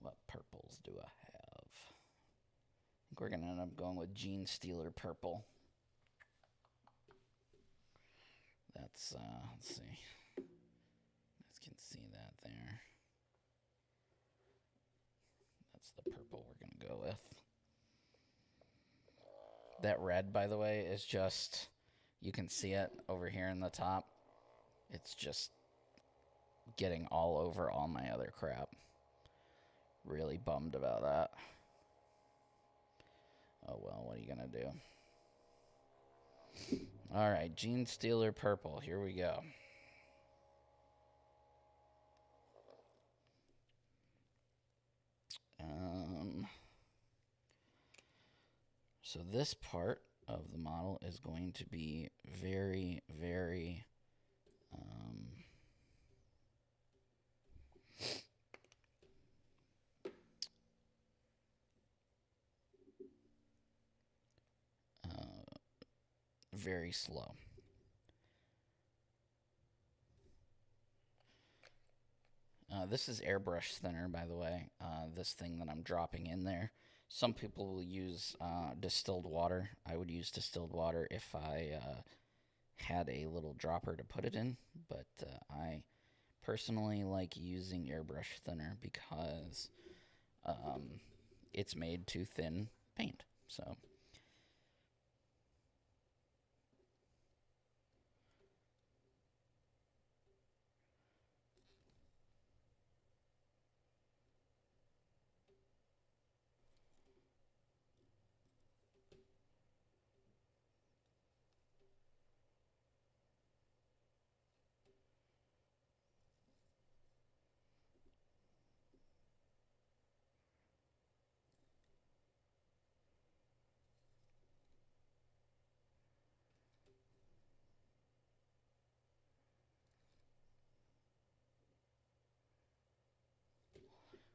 What purples do I have? I think we're going to end up going with Gene Stealer purple. That's, let's see. You guys can see that there. That's the purple we're going to go with. That red, by the way, is just, you can see it over here in the top. It's just getting all over all my other crap. Really bummed about that. Oh well, what are you gonna do? Alright, Gene Stealer purple. Here we go. So this part of the model is going to be very, very very slow. This is airbrush thinner, by the way. This thing that I'm dropping in there. Some people will use distilled water. I would use distilled water if I had a little dropper to put it in, but I personally like using airbrush thinner because it's made to thin paint.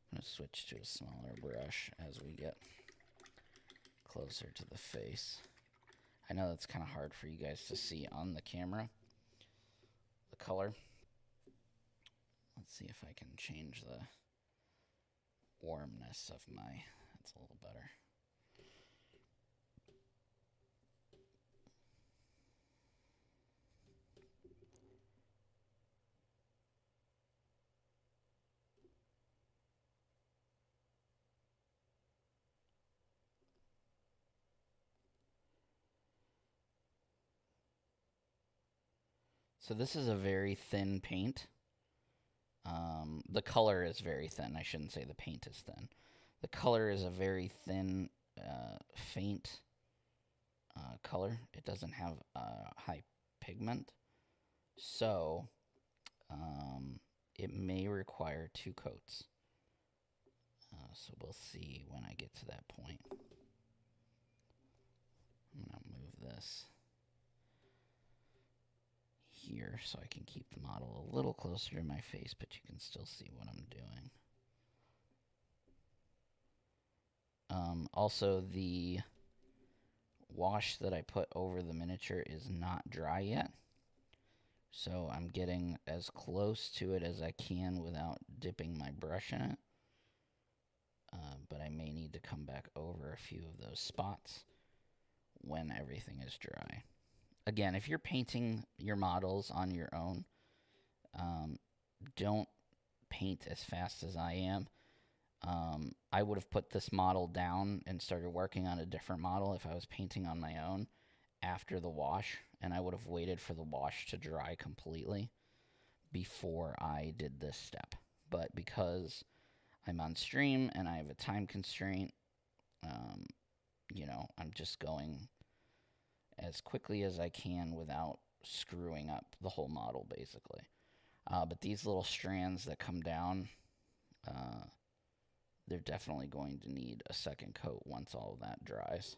I'm going to switch to a smaller brush as we get closer to the face. I know that's kind of hard for you guys to see on the camera, the color. Let's see if I can change the warmness of my, that's a little better. So this is a very thin paint. The color is very thin. I shouldn't say the paint is thin. The color is a very thin, faint color. It doesn't have high pigment. So it may require 2 coats. So we'll see when I get to that point. I'm going to move this here so I can keep the model a little closer to my face, but you can still see what I'm doing. Also, the wash that I put over the miniature is not dry yet, so I'm getting as close to it as I can without dipping my brush in it. But I may need to come back over a few of those spots when everything is dry. Again, if you're painting your models on your own, don't paint as fast as I am. I would have put this model down and started working on a different model if I was painting on my own after the wash, and I would have waited for the wash to dry completely before I did this step. But because I'm on stream and I have a time constraint, I'm just going as quickly as I can without screwing up the whole model, basically. But these little strands that come down, they're definitely going to need a second coat once all of that dries.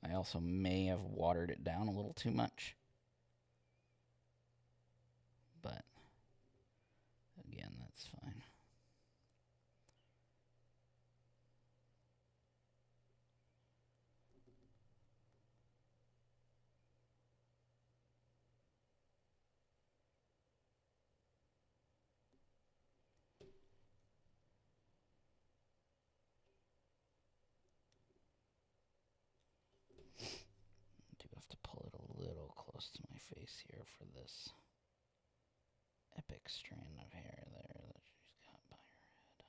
I also may have watered it down a little too much. But, again, that's fine. I do have to pull it a little close to my face here for this epic strand of hair there that she's got by her head.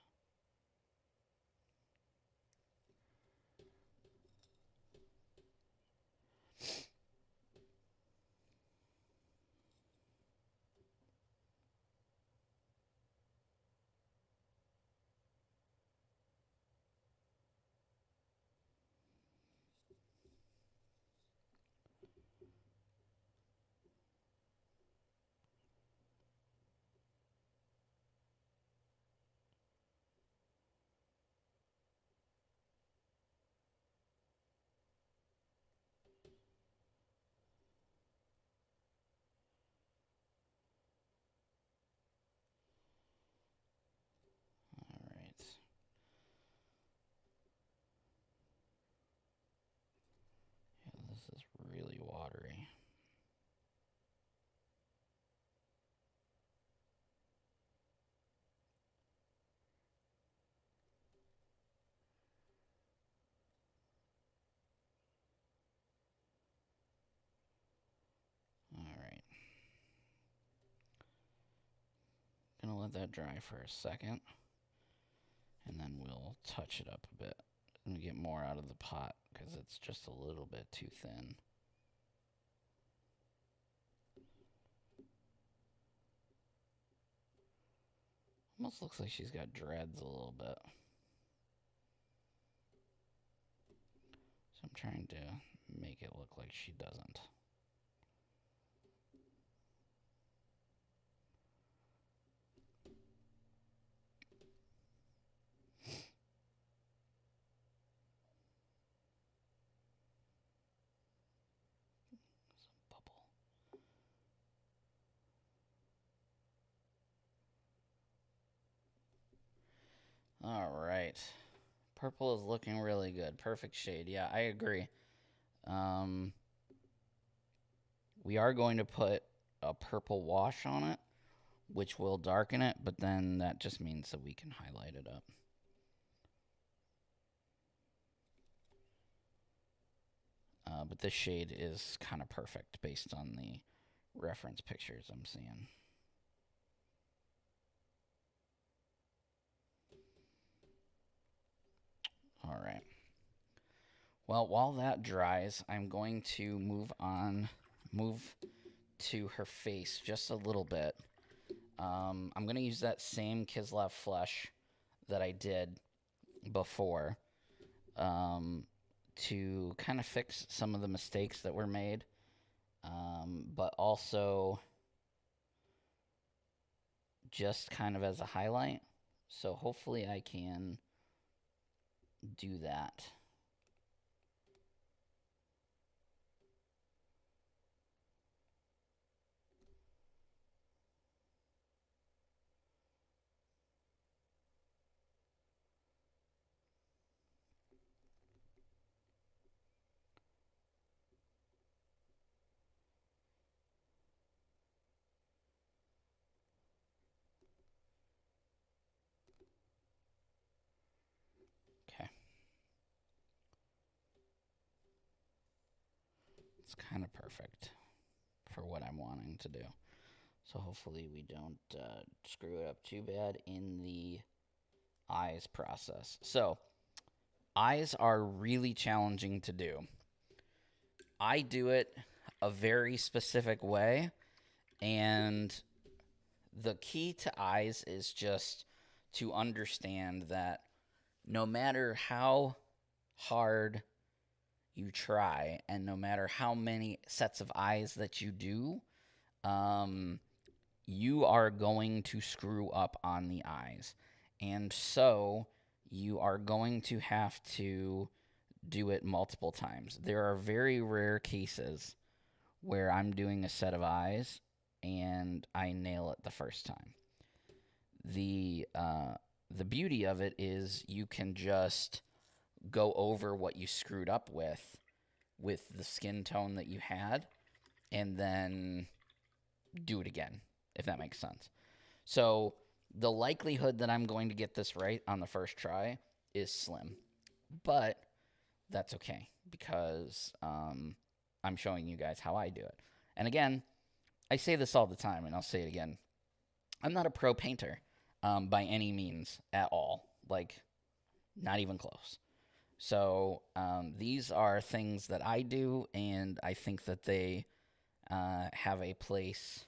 let that dry for a second. And then we'll touch it up a bit and get more out of the pot because it's just a little bit too thin. Almost looks like she's got dreads a little bit. So I'm trying to make it look like she doesn't. All right. Purple is looking really good. Perfect shade. Yeah, I agree. We are going to put a purple wash on it, which will darken it, but then that just means that we can highlight it up. But this shade is kind of perfect based on the reference pictures I'm seeing. All right. Well, while that dries, I'm going to move to her face just a little bit. I'm going to use that same Kislev flesh that I did before to kind of fix some of the mistakes that were made, but also just kind of as a highlight. So hopefully I can do that. Okay. It's kind of perfect for what I'm wanting to do. So hopefully we don't screw it up too bad in the eyes process. So eyes are really challenging to do. I do it a very specific way, and the key to eyes is just to understand that no matter how hard you try and no matter how many sets of eyes that you do, you are going to screw up on the eyes. And so you are going to have to do it multiple times. There are very rare cases where I'm doing a set of eyes and I nail it the first time. The beauty of it is you can just go over what you screwed up with the skin tone that you had and then do it again, if that makes sense. So the likelihood that I'm going to get this right on the first try is slim, but that's okay because I'm showing you guys how I do it. And again, I say this all the time, and I'll say it again. I'm not a pro painter by any means at all. Like, not even close. So these are things that I do, and I think that they have a place,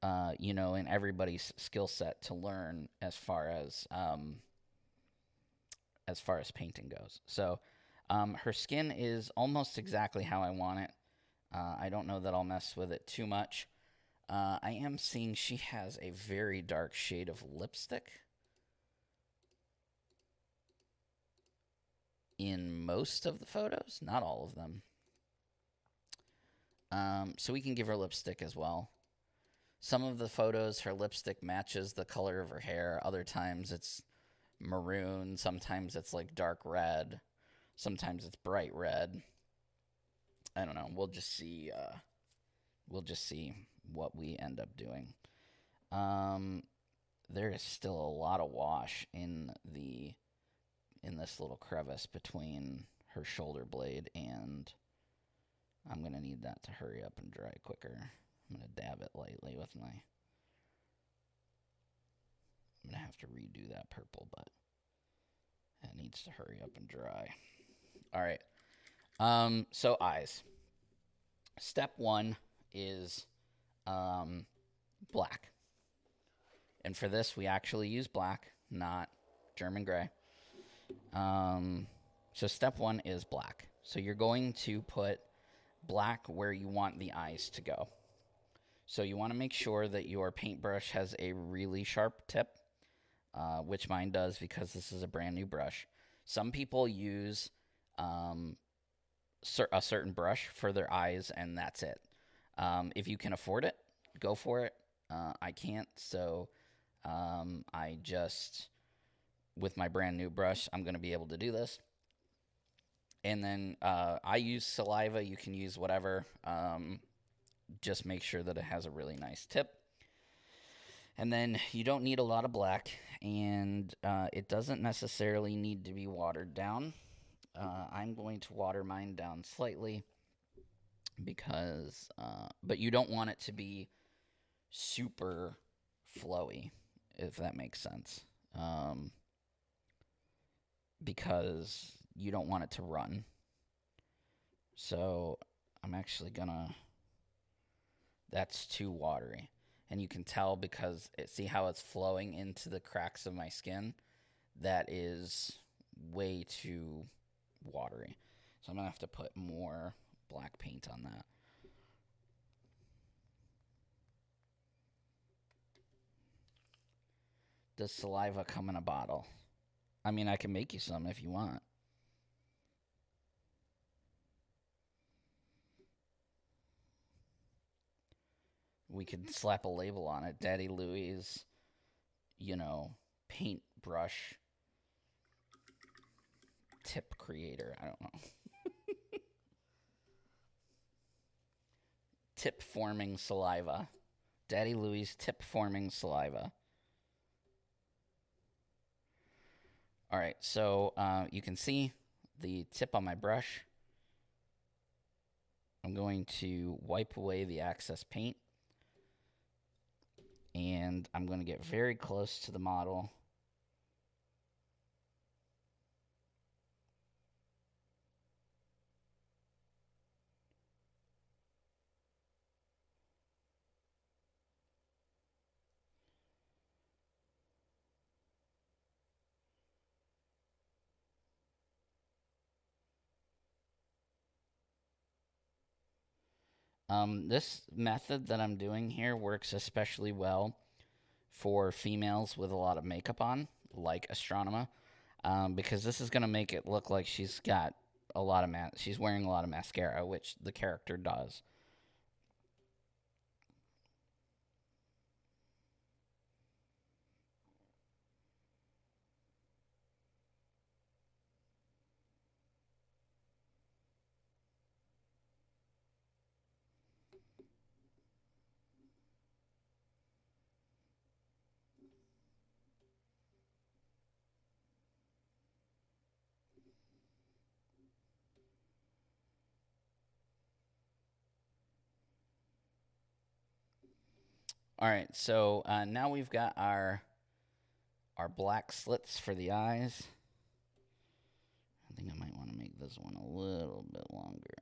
in everybody's skill set to learn as far as painting goes. So her skin is almost exactly how I want it. I don't know that I'll mess with it too much. I am seeing she has a very dark shade of lipstick in most of the photos, not all of them. So we can give her lipstick as well. Some of the photos, her lipstick matches the color of her hair. Other times it's maroon. Sometimes it's like dark red. Sometimes it's bright red. I don't know. We'll just see. We'll see what we end up doing. There is still a lot of wash in this little crevice between her shoulder blade, and I'm going to need that to hurry up and dry quicker. I'm going to dab it lightly with my I'm going to have to redo that purple, but that needs to hurry up and dry. All right. So eyes. Step one is black. And for this, we actually use black, not German gray. So step one is black. So you're going to put black where you want the eyes to go. So you want to make sure that your paintbrush has a really sharp tip, which mine does because this is a brand new brush. Some people use a certain brush for their eyes, and that's it. If you can afford it, go for it. I can't, so I just, with my brand new brush, I'm going to be able to do this. And then I use saliva. You can use whatever. Just make sure that it has a really nice tip. And then you don't need a lot of black, and it doesn't necessarily need to be watered down. I'm going to water mine down slightly because, but you don't want it to be super flowy, if that makes sense. Because you don't want it to run. So I'm actually gonna, that's too watery. And you can tell because see how it's flowing into the cracks of my skin? That is way too watery. So I'm going to have to put more black paint on that. Does saliva come in a bottle? I mean, I can make you some if you want. We can slap a label on it. Daddy Louie's, paintbrush tip creator. I don't know. Tip forming saliva. Daddy Louie's tip forming saliva. All right, so you can see the tip on my brush. I'm going to wipe away the excess paint. And I'm going to get very close to the model. This method that I'm doing here works especially well for females with a lot of makeup on, like Astronema, because this is going to make it look like she's got a lot of she's wearing a lot of mascara, which the character does. All right, so now we've got our black slits for the eyes. I think I might want to make this one a little bit longer.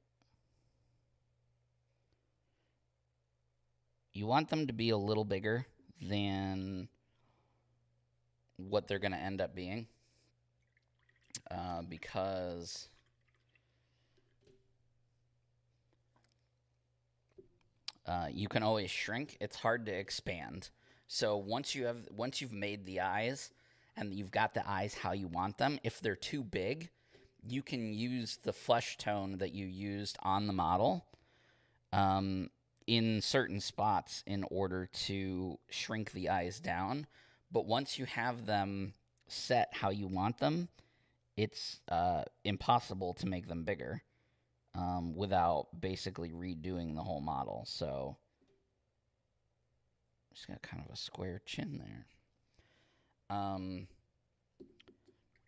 You want them to be a little bigger than what they're going to end up being, because you can always shrink. It's hard to expand. So once you've made the eyes and you've got the eyes how you want them, if they're too big, you can use the flesh tone that you used on the model in certain spots in order to shrink the eyes down. But once you have them set how you want them, it's impossible to make them bigger without basically redoing the whole model. So just got kind of a square chin there.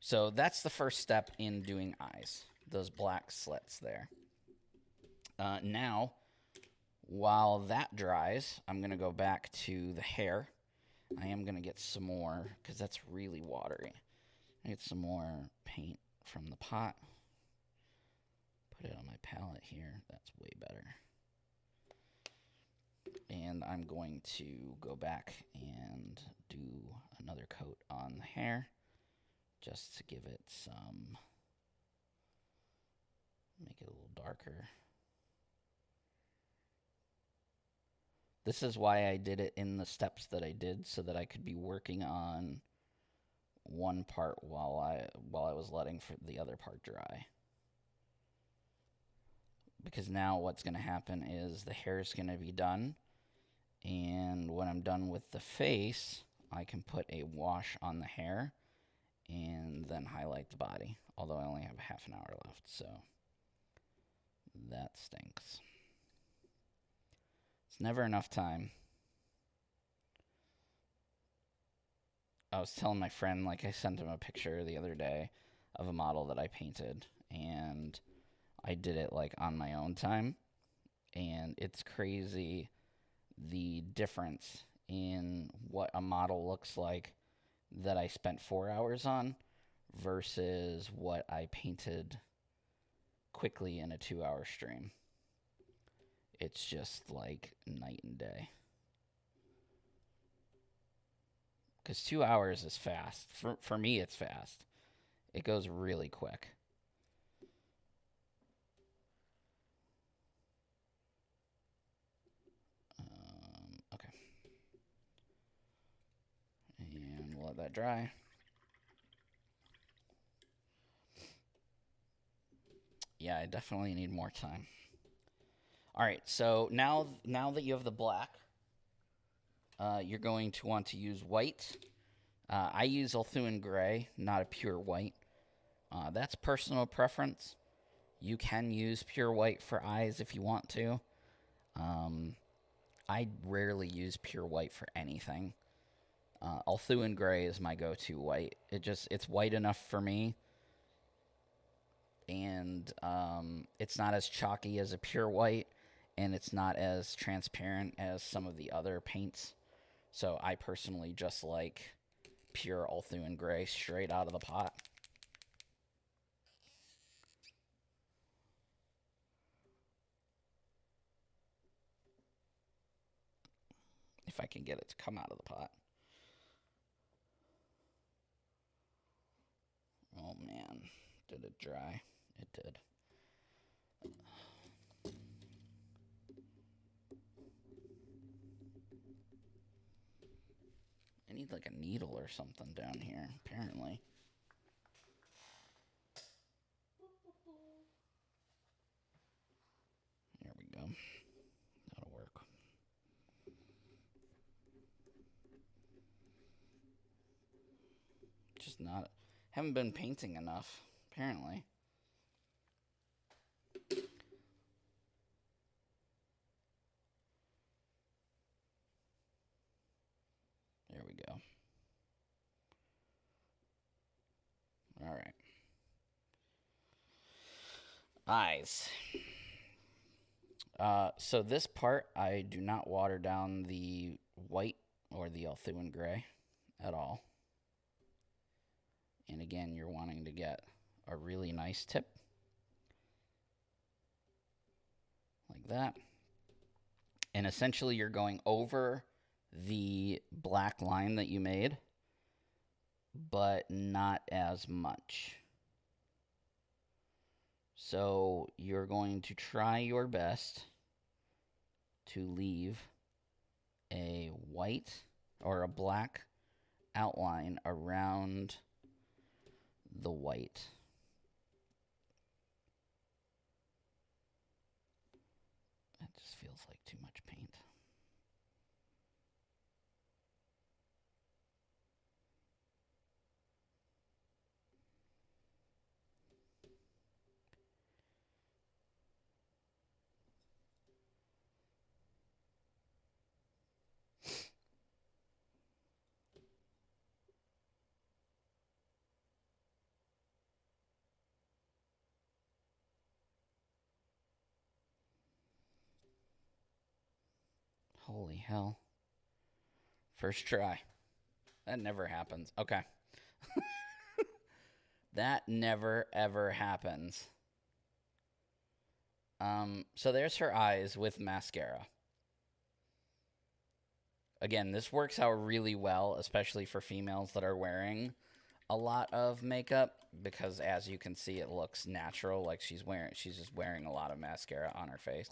So that's the first step in doing eyes, those black slits there. Now, while that dries, I'm going to go back to the hair, I am going to get some more because that's really watery. I get some more paint from the pot. Put it on my palette here. That's way better. And I'm going to go back and do another coat on the hair just to give it some, make it a little darker. This is why I did it in the steps that I did, so that I could be working on one part while I was letting for the other part dry. Because now what's going to happen is the hair is going to be done, and when I'm done with the face, I can put a wash on the hair and then highlight the body, although I only have a half an hour left, so that stinks. It's never enough time. I was telling my friend, like, I sent him a picture the other day of a model that I painted, and I did it, like, on my own time, and it's crazy the difference in what a model looks like that I spent 4 hours on versus what I painted quickly in a 2-hour stream. It's just like night and day. Because 2 hours is fast. For me, it's fast. It goes really quick. Okay. And we'll let that dry. Yeah, I definitely need more time. All right, so now that you have the black, you're going to want to use white. I use Ulthuan Gray, not a pure white. That's personal preference. You can use pure white for eyes if you want to. I rarely use pure white for anything. Ulthuan Gray is my go-to white. It's white enough for me, and it's not as chalky as a pure white, and it's not as transparent as some of the other paints. So I personally just like pure Ulthuan Gray straight out of the pot. If I can get it to come out of the pot. Oh man, did it dry? It did. I need like a needle or something down here, apparently. There we go. That'll work. Just not... Haven't been painting enough, apparently. There we go. All right. Eyes. So this part, I do not water down the white or the Ulthuan Gray at all. And again, you're wanting to get a really nice tip. Like that. And essentially you're going over the black line that you made, but not as much. So you're going to try your best to leave a white or a black outline around the white. That just feels like too much paint. Holy hell. First try. That never happens. Okay. That never, ever happens. So there's her eyes with mascara. Again, this works out really well, especially for females that are wearing a lot of makeup, because as you can see, it looks natural, like she's just wearing a lot of mascara on her face.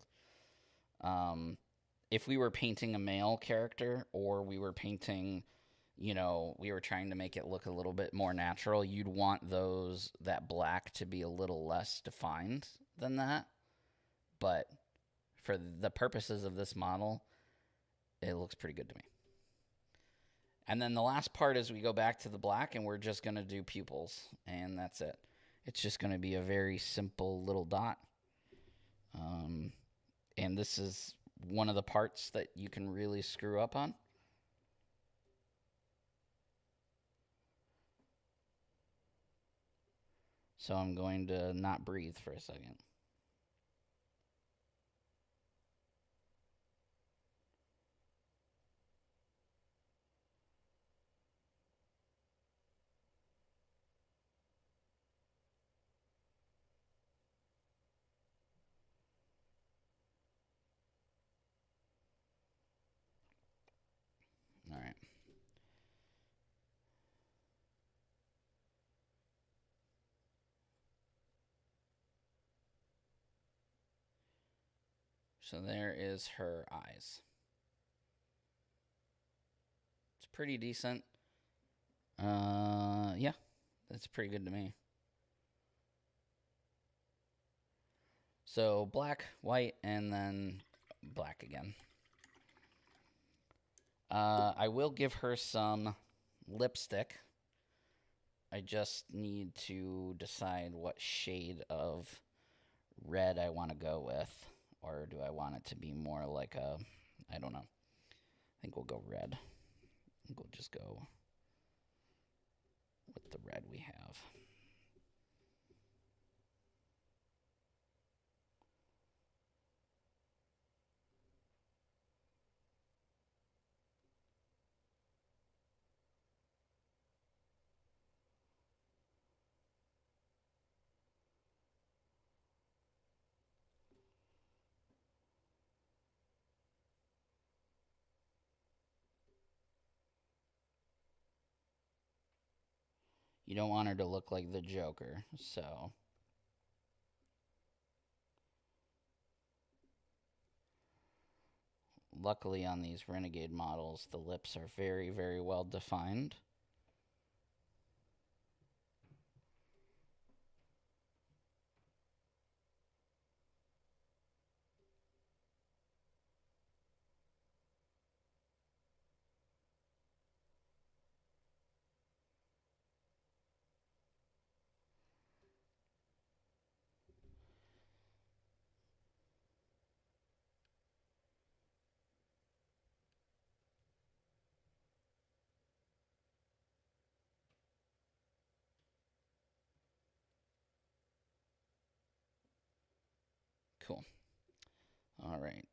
If we were painting a male character, or we were painting, we were trying to make it look a little bit more natural, you'd want that black to be a little less defined than that. But for the purposes of this model, it looks pretty good to me. And then the last part is we go back to the black, and we're just going to do pupils, and that's it. It's just going to be a very simple little dot. And this is one of the parts that you can really screw up on. So I'm going to not breathe for a second. All right. So there is her eyes. It's pretty decent. Yeah, that's pretty good to me. So black, white, and then black again. I will give her some lipstick. I just need to decide what shade of red I want to go with. Or do I want it to be more like I don't know. I think we'll go red. I think we'll just go with the red we have. You don't want her to look like the Joker, so... Luckily on these Renegade models, the lips are very, very well defined. Cool. All right.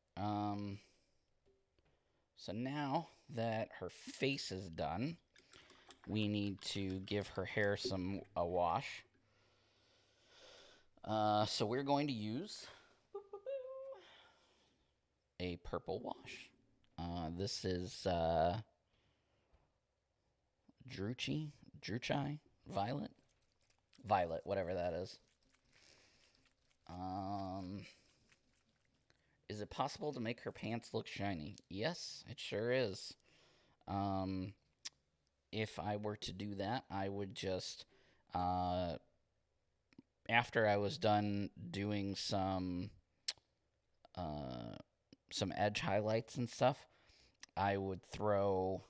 So now that her face is done, we need to give her hair a wash. So we're going to use a purple wash. This is Druchii, Violet, whatever that is. Is it possible to make her pants look shiny? Yes, it sure is. If I were to do that, I would just, after I was done doing some edge highlights and stuff, I would throw...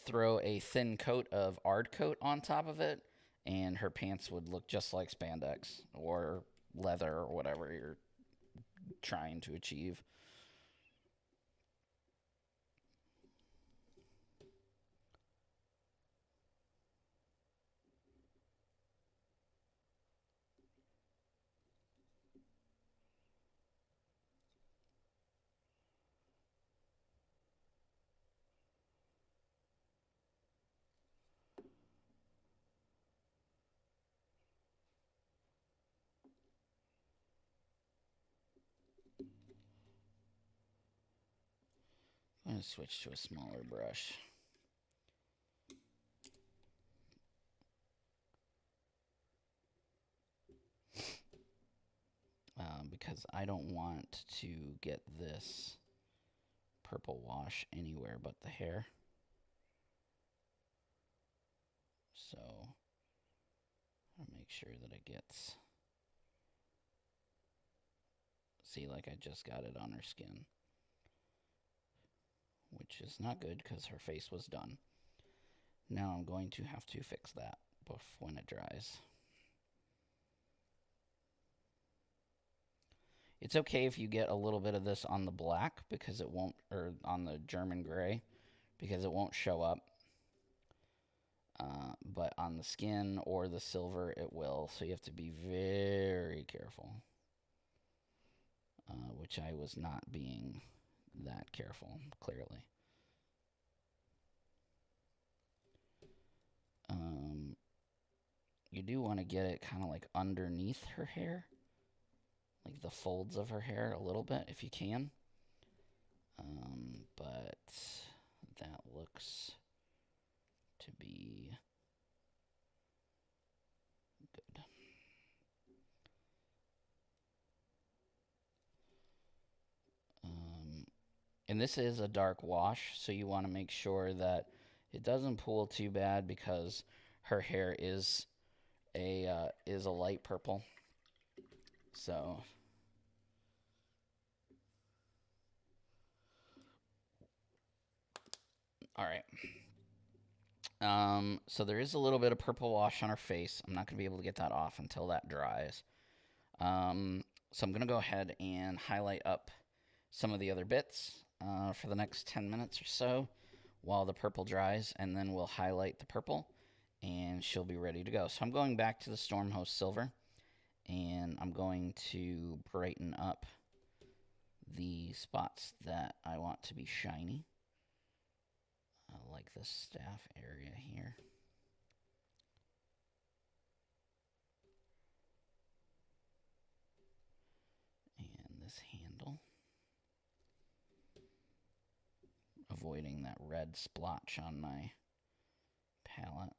throw a thin coat of Ard Coat on top of it, and her pants would look just like spandex or leather or whatever you're trying to achieve. going to switch to a smaller brush. Because I don't want to get this purple wash anywhere but the hair. So I'll make sure that it gets, see, like I just got it on her skin, which is not good because her face was done. Now I'm going to have to fix that when it dries. It's okay if you get a little bit of this on the black because it won't, or on the German gray, because it won't show up. But on the skin or the silver, it will. So you have to be very careful. Which I was not being that careful, clearly. You do want to get it kind of like underneath her hair, like the folds of her hair a little bit if you can. But that looks to be good. And this is a dark wash, so you want to make sure that it doesn't pool too bad because her hair is a light purple. So all right. So there is a little bit of purple wash on her face. I'm not going to be able to get that off until that dries. So I'm going to go ahead and highlight up some of the other bits for the next 10 minutes or so while the purple dries, and then we'll highlight the purple, and she'll be ready to go. So I'm going back to the Stormhost Silver, and I'm going to brighten up the spots that I want to be shiny. Like the staff area here. And this handle. Avoiding that red splotch on my palette.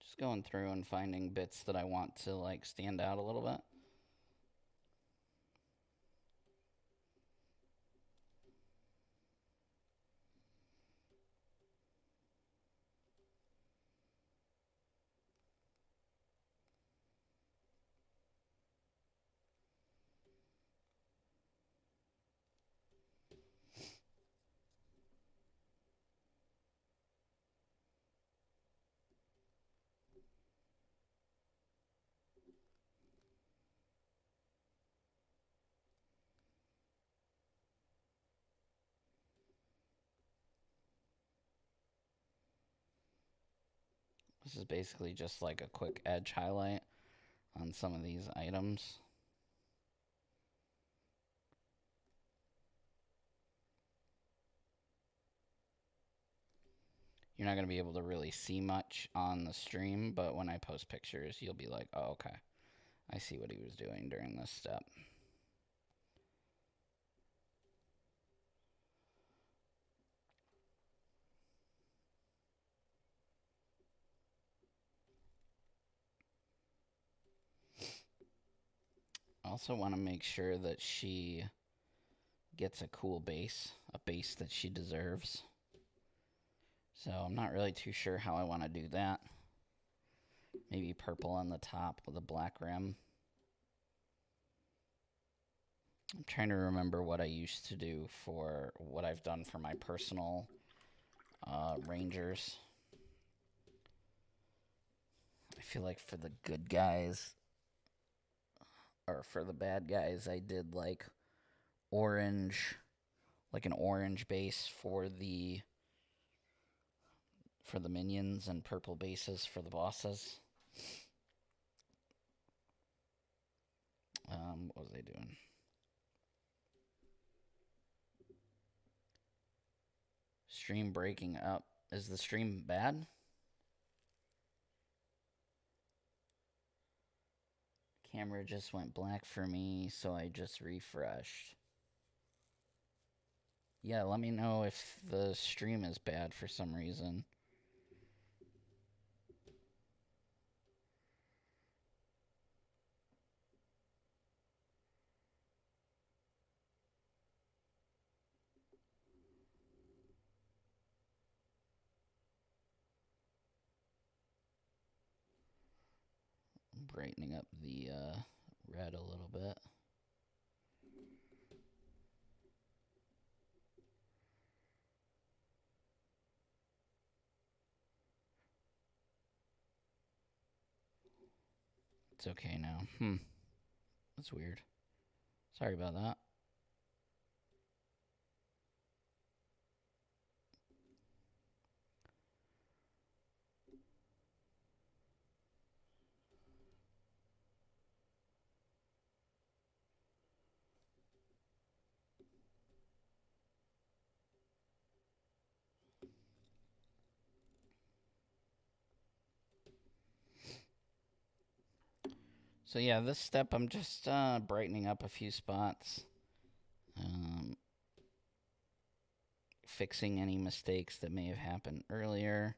Just going through and finding bits that I want to like stand out a little bit. This is basically just like a quick edge highlight on some of these items. You're not going to be able to really see much on the stream, but when I post pictures, you'll be like, oh, okay. I see what he was doing during this step. I also want to make sure that she gets a cool base, a base that she deserves. So I'm not really too sure how I want to do that. Maybe purple on the top with a black rim. I'm trying to remember what I used to do for what I've done for my personal Rangers. I feel like for the good guys, or for the bad guys, I did like orange, like an orange base for the minions and purple bases for the bosses. What was I doing? Stream breaking up. Is the stream bad? Camera just went black for me, so I just refreshed. Yeah, let me know if the stream is bad for some reason. Brightening up the red a little bit. It's okay now. That's weird. Sorry about that. So yeah, this step I'm just brightening up a few spots. Fixing any mistakes that may have happened earlier.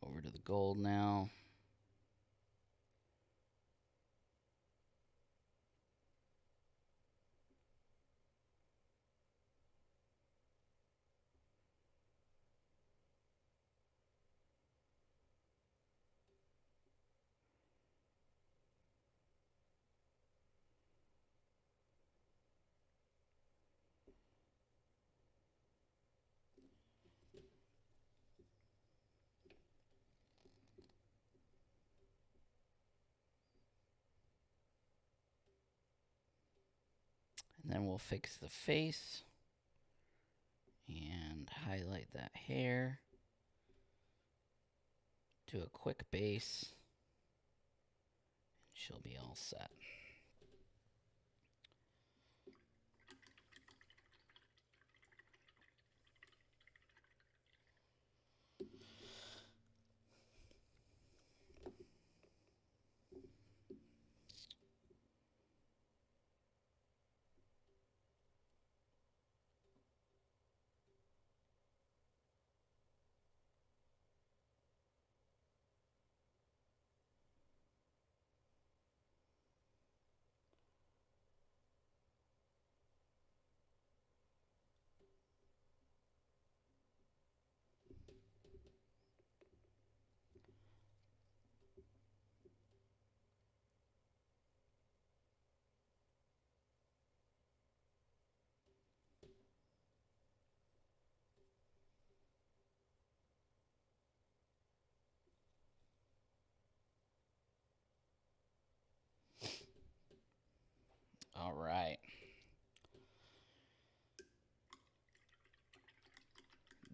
Over to the gold now. And then we'll fix the face and highlight that hair. Do a quick base. She'll be all set.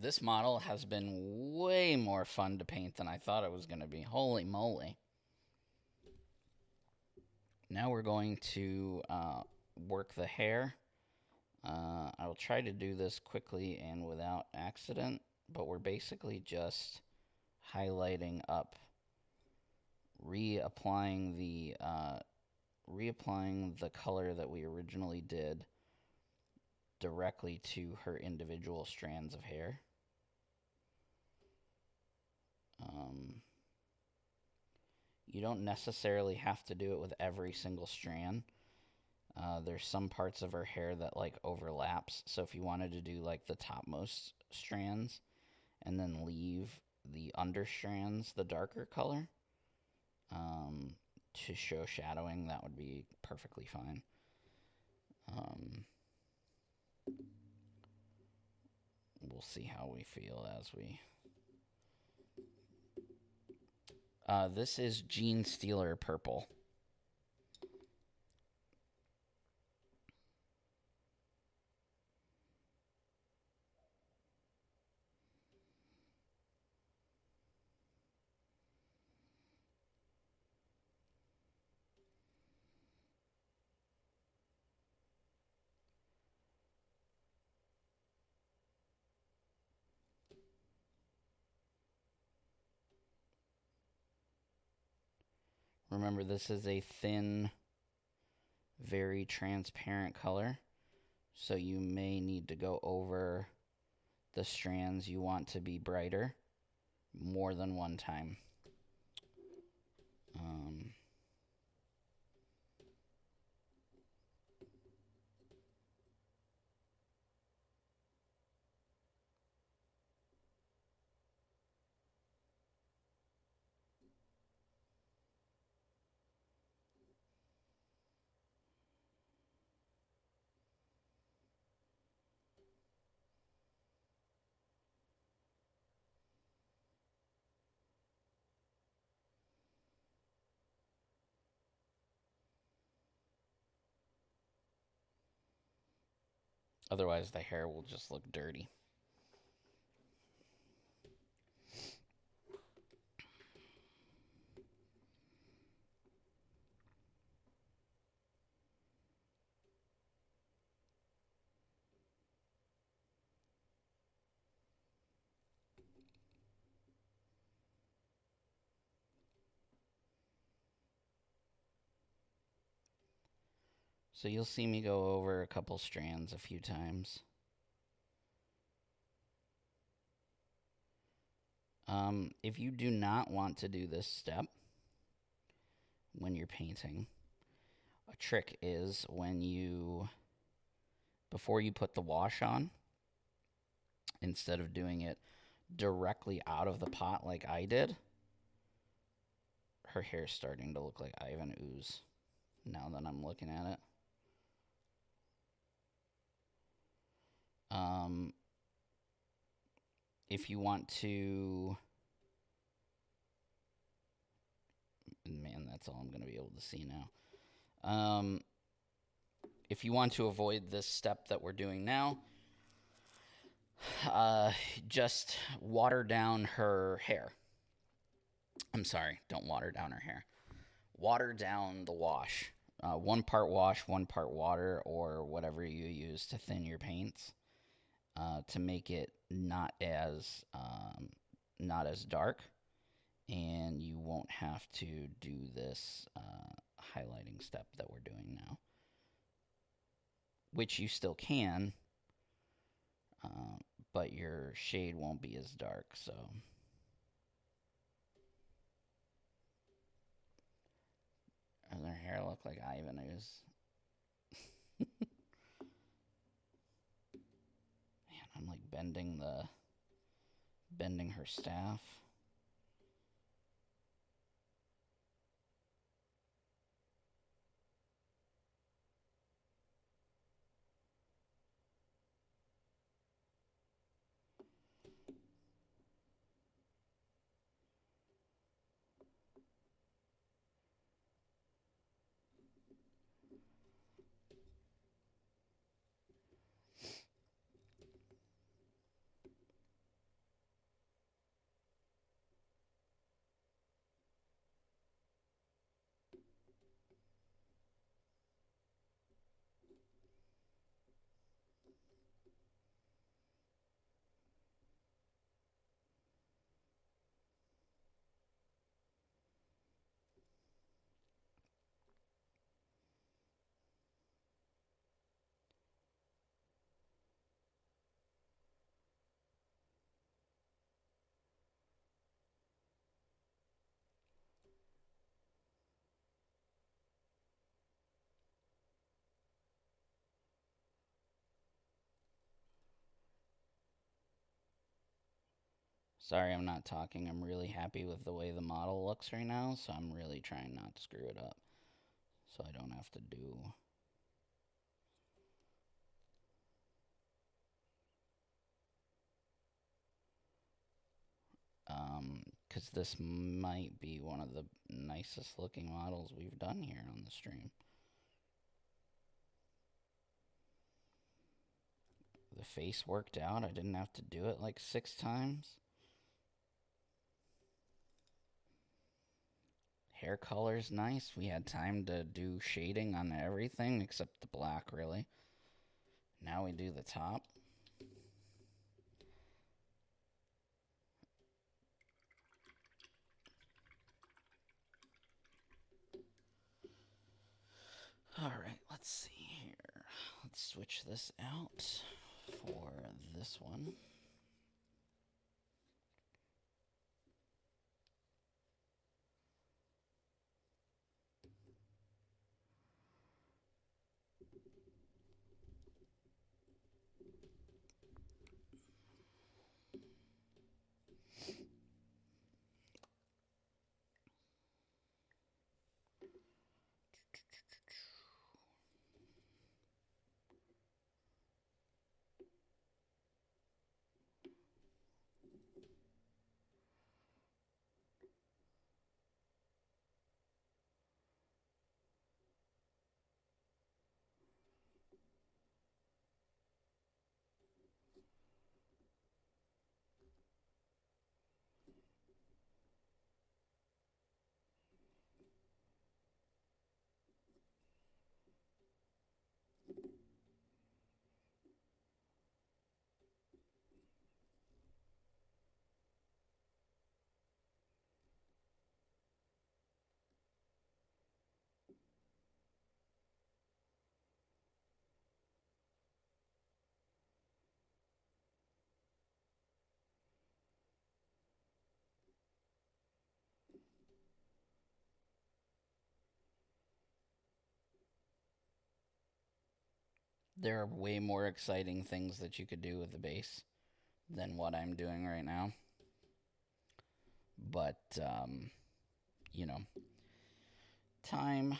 This model has been way more fun to paint than I thought it was going to be. Holy moly. Now we're going to work the hair. I will try to do this quickly and without accident, but we're basically just highlighting up, reapplying the color that we originally did directly to her individual strands of hair. You don't necessarily have to do it with every single strand. There's some parts of her hair that like overlaps, so if you wanted to do like the topmost strands and then leave the under strands the darker color to show shadowing, that would be perfectly fine. We'll see how we feel as we... this is Gene Stealer Purple. Remember, this is a thin, very transparent color, so you may need to go over the strands you want to be brighter more than one time. Otherwise, the hair will just look dirty. So you'll see me go over a couple strands a few times. If you do not want to do this step when you're painting, a trick is before you put the wash on, instead of doing it directly out of the pot like I did, her hair's starting to look like Ivan Ooze now that I'm looking at it. If you want to... Man, that's all I'm going to be able to see now. If you want to avoid this step that we're doing now, just water down her hair. I'm sorry, don't water down her hair. Water down the wash. 1 part wash, 1 part water, or whatever you use to thin your paints, to make it not as dark, and you won't have to do this highlighting step that we're doing now, which you still can, but your shade won't be as dark. So does her hair look like Ivan is? Man, I'm like bending her staff. Sorry, I'm not talking. I'm really happy with the way the model looks right now, so I'm really trying not to screw it up. So I don't have to do... Because this might be one of the nicest looking models we've done here on the stream. The face worked out. I didn't have to do it like 6 times. Hair color's nice. We had time to do shading on everything except the black, really. Now we do the top. Alright, let's see here. Let's switch this out for this one. There are way more exciting things that you could do with the base than what I'm doing right now. But, you know, time.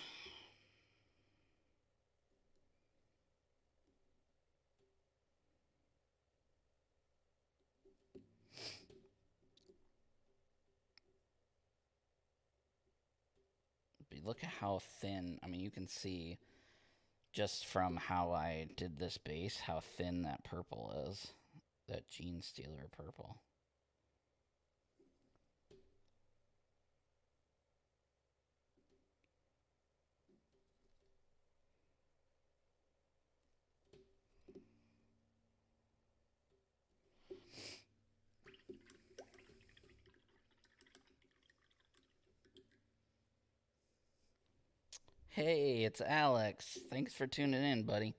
But look at how thin. I mean, you can see just from how I did this base how thin that purple is. That Gene Stealer purple. Hey, it's Alex. Thanks for tuning in, buddy.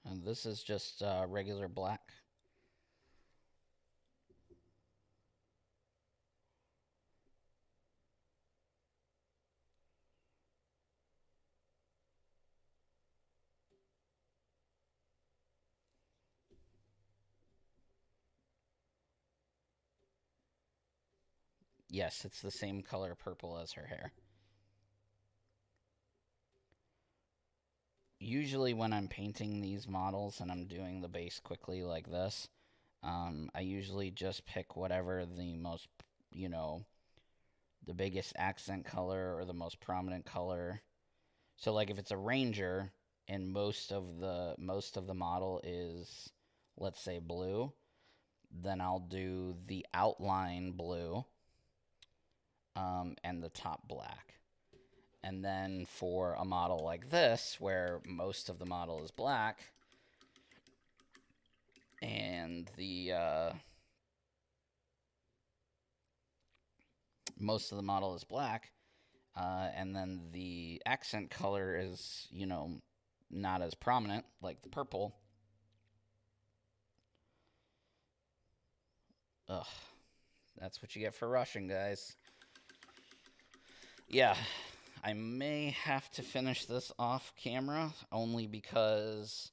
And this is just regular black. Yes, it's the same color purple as her hair. Usually when I'm painting these models and I'm doing the base quickly like this, I usually just pick whatever the most, you know, the biggest accent color or the most prominent color. So like if it's a ranger and most of the model is, let's say, blue, then I'll do the outline blue and the top black. And then for a model like this, where most of the model is black, and the most of the model is black, and then the accent color is, you know, not as prominent, like the purple, Ugh. That's what you get for rushing, guys. Yeah, I may have to finish this off camera only because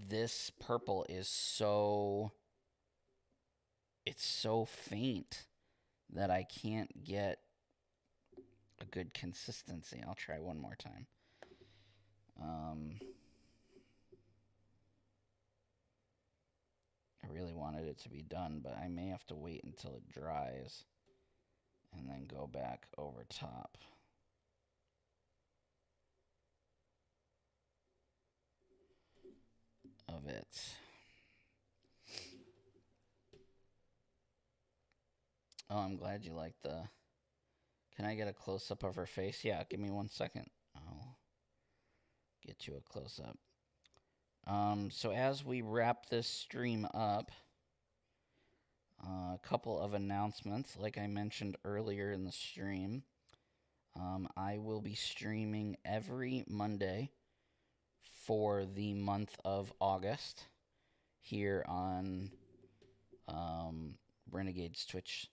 this purple is so... It's so faint that I can't get a good consistency. I'll try one more time. I really wanted it to be done, but I may have to wait until it dries and then go back over top. Of it. Oh, I'm glad you like the... Can I get a close-up of her face? Yeah, give me 1 second. I'll get you a close-up. So as we wrap this stream up, a couple of announcements. Like I mentioned earlier in the stream, I will be streaming every Monday for the month of August here on Renegade's Twitch.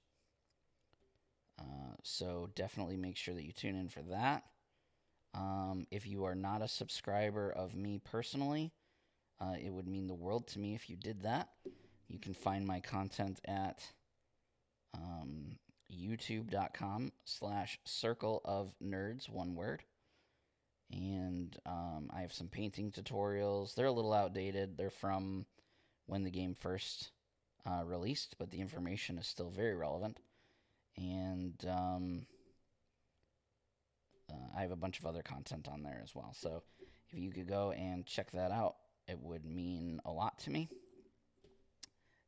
So definitely make sure that you tune in for that. If you are not a subscriber of me personally, it would mean the world to me if you did that. You can find my content at youtube.com/circleofnerds, one word. And I have some painting tutorials. They're a little outdated. They're from when the game first released, but the information is still very relevant. And I have a bunch of other content on there as well. So if you could go and check that out, it would mean a lot to me.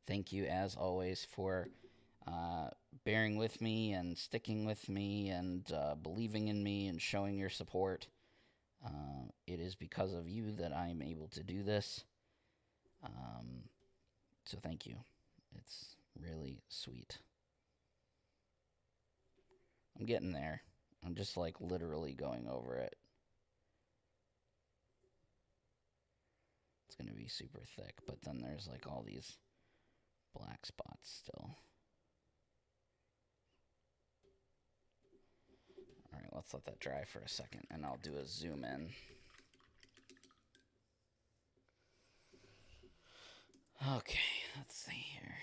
Thank you, as always, for bearing with me and sticking with me and believing in me and showing your support. It is because of you that I'm able to do this. So thank you. It's really sweet. I'm getting there. I'm just like literally going over it. It's going to be super thick, but then there's like all these black spots still. All right, let's let that dry for a second, and I'll do a zoom in. Okay, let's see here.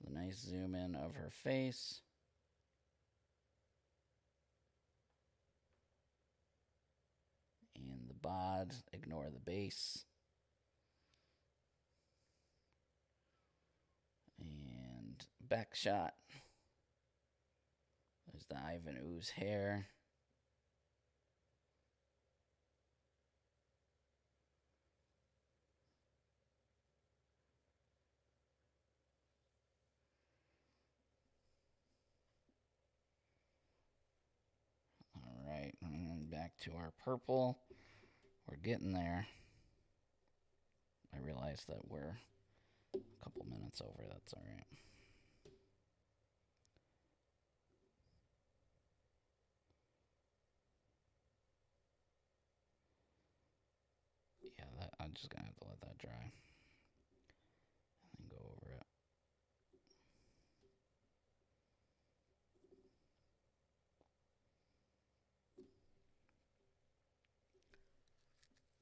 A nice zoom in of her face. And the bod, ignore the base. And back shot. There's the Ivan Ooze hair. Alright, and then back to our purple. We're getting there. I realize that we're a couple minutes over. That's alright. Yeah, I'm just going to have to let that dry. And then go over it.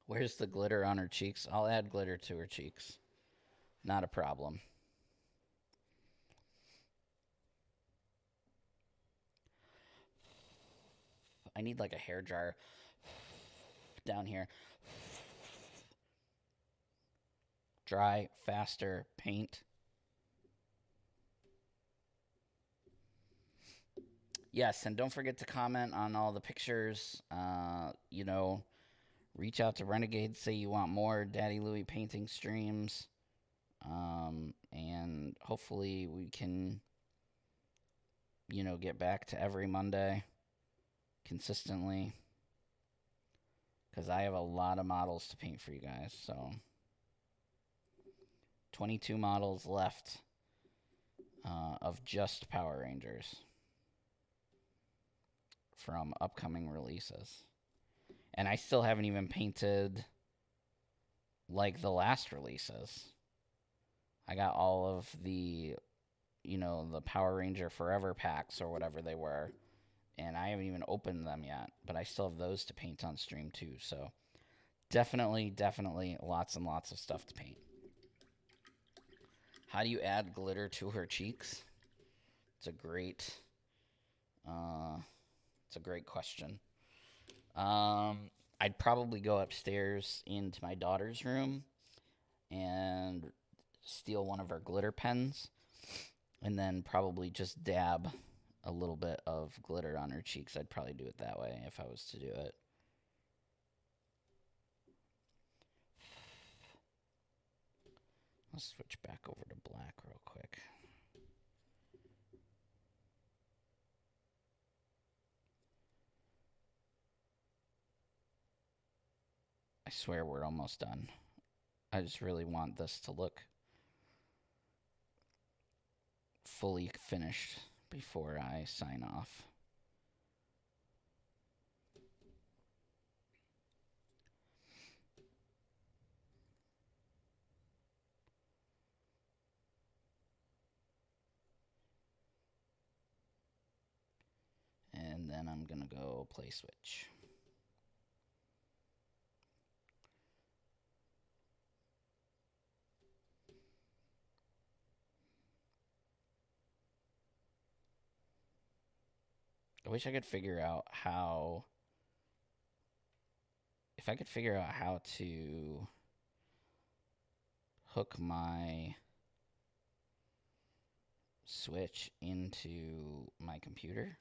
Where's the glitter on her cheeks? I'll add glitter to her cheeks. Not a problem. I need like a hair dryer down here. Dry, faster, paint. Yes, and don't forget to comment on all the pictures. You know, reach out to Renegade, say you want more Daddy Louie painting streams. And hopefully we can, you know, get back to every Monday consistently. Because I have a lot of models to paint for you guys, so 22 models left of just Power Rangers. from upcoming releases. And I still haven't even painted like the last releases. I got all of the, the Power Ranger Forever packs or whatever they were, and I haven't even opened them yet, but I still have those to paint on stream too. So definitely lots and lots of stuff to paint. How do you add glitter to her cheeks? It's a great question. I'd probably go upstairs into my daughter's room and steal one of her glitter pens, and then probably just dab a little bit of glitter on her cheeks. I'd probably do it that way if I was to do it. Let's switch back over to black real quick. I swear we're almost done. I just really want this to look fully finished before I sign off. And then I'm going to go play Switch. I wish I could figure out how... If I could figure out how to hook my Switch into my computer,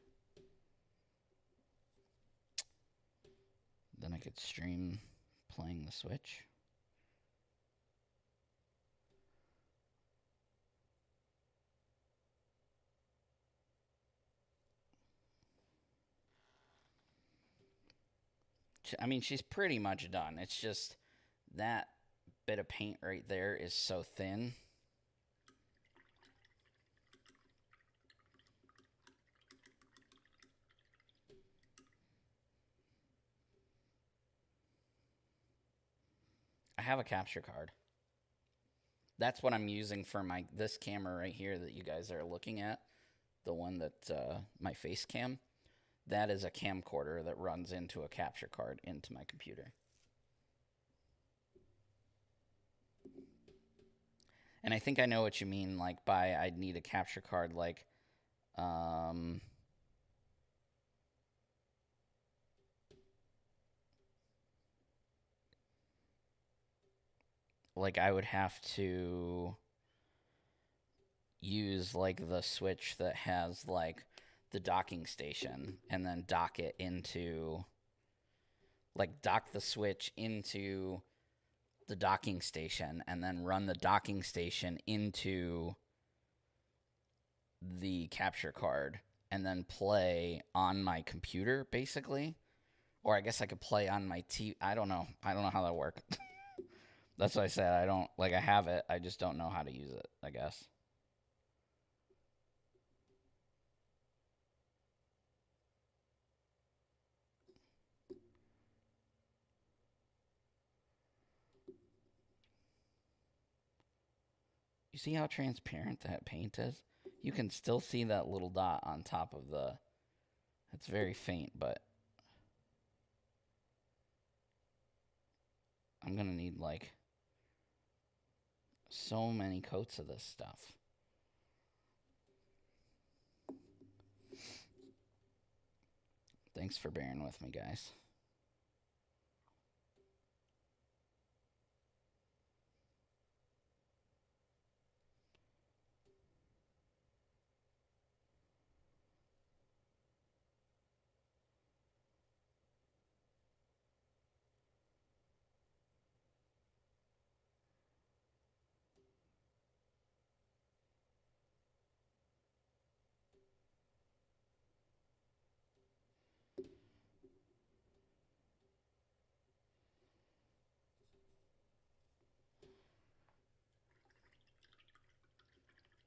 then I could stream playing the Switch. I mean, she's pretty much done. It's just that bit of paint right there is so thin. I have a capture card. That's what I'm using for this camera right here that you guys are looking at. The one that my face cam. That is a camcorder that runs into a capture card into my computer. And I think I know what you mean, like by I'd need a capture card, like I would have to use like the Switch that has like the docking station and then dock it into, like, dock the Switch into the docking station and then run the docking station into the capture card and then play on my computer, basically. Or I guess I could play on my TV. I don't know how that works. That's what I said. I have it. I just don't know how to use it, I guess. You see how transparent that paint is? You can still see that little dot on top of the... It's very faint, but... I'm going to need, like, so many coats of this stuff. Thanks for bearing with me, guys.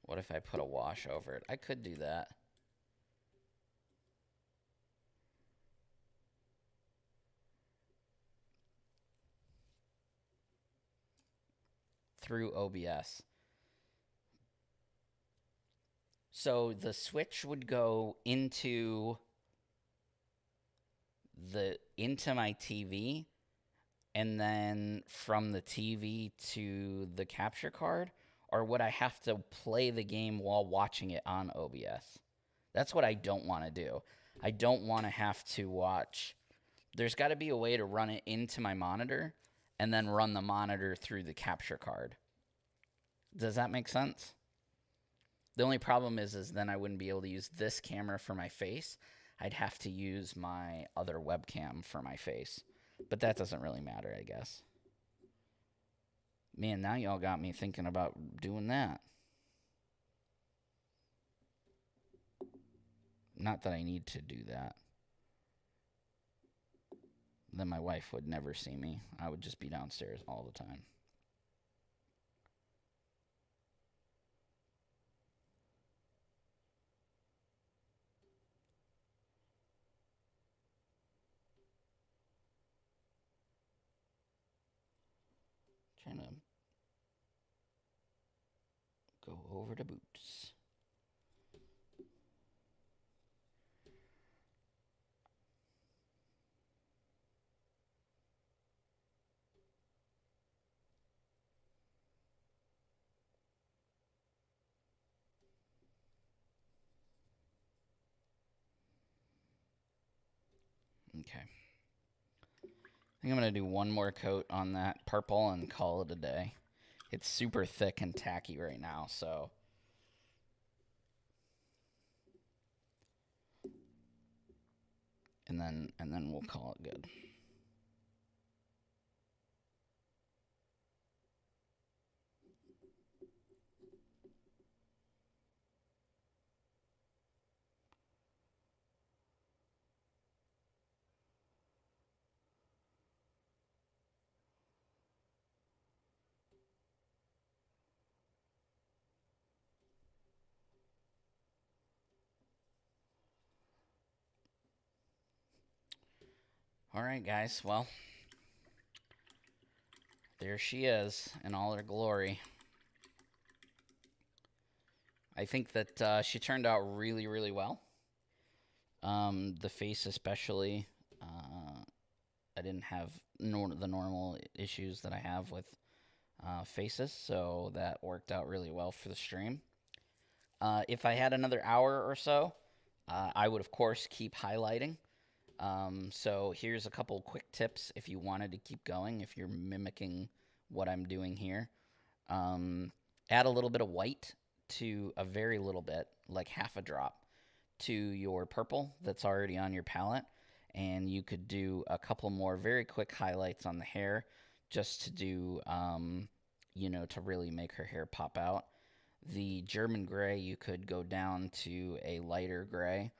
What if I put a wash over it? I could do that. through OBS. So the switch would go into my TV, and then from the TV to the capture card, or would I have to play the game while watching it on OBS? That's what I don't want to do. I don't want to have to watch. There's got to be a way to run it into my monitor and then run the monitor through the capture card. Does that make sense? The only problem is then I wouldn't be able to use this camera for my face. I'd have to use my other webcam for my face. But that doesn't really matter, I guess. Man, now y'all got me thinking about doing that. Not that I need to do that. Then my wife would never see me. I would just be downstairs all the time. Trying to go over to boots. Okay. I think I'm going to do one more coat on that purple and call it a day. It's super thick and tacky right now, so. And then we'll call it good. All right, guys. Well, there she is in all her glory. I think that she turned out really, really well. The face especially. I didn't have the normal issues that I have with faces, so that worked out really well for the stream. If I had another hour or so, I would, of course, keep highlighting. So here's a couple quick tips if you wanted to keep going, if you're mimicking what I'm doing here. Add a little bit of white to a very little bit, like half a drop, to your purple that's already on your palette. And you could do a couple more very quick highlights on the hair just to do, to really make her hair pop out. The German gray, you could go down to a lighter gray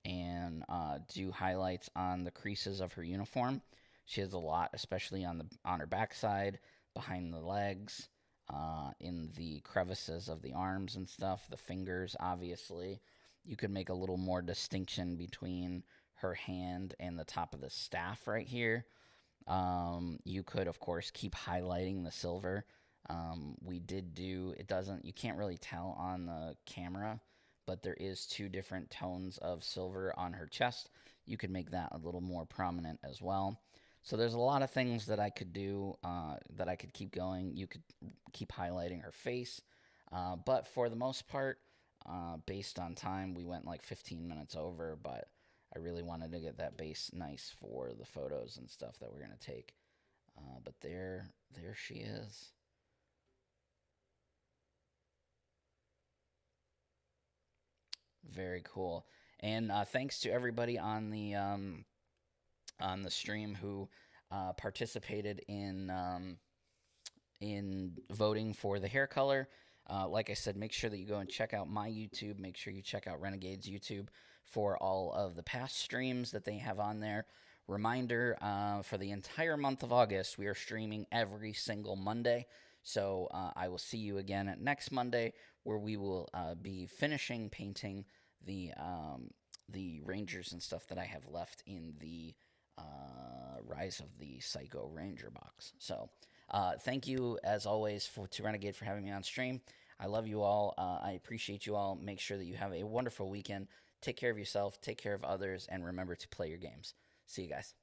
and do highlights on the creases of her uniform. She has a lot, especially on her backside, behind the legs, in the crevices of the arms and stuff, the fingers, obviously. You could make a little more distinction between her hand and the top of the staff right here. You could, of course, keep highlighting the silver. You can't really tell on the camera, but there is 2 different tones of silver on her chest. You could make that a little more prominent as well. So there's a lot of things that I could do, that I could keep going. You could keep highlighting her face. But for the most part, based on time, we went like 15 minutes over, but I really wanted to get that base nice for the photos and stuff that we're going to take. But there she is. Very cool. And thanks to everybody on the stream who participated in voting for the hair color. Like I said, make sure that you go and check out my YouTube. Make sure you check out Renegade's YouTube for all of the past streams that they have on there. Reminder, for the entire month of August, we are streaming every single Monday. So I will see you again at next Monday, where we will be finishing painting the Rangers and stuff that I have left in the Rise of the Psycho Ranger box. So Thank you, as always, to Renegade for having me on stream. I love you all. I appreciate you all. Make sure that you have a wonderful weekend. Take care of yourself, take care of others, and remember to play your games. See you guys.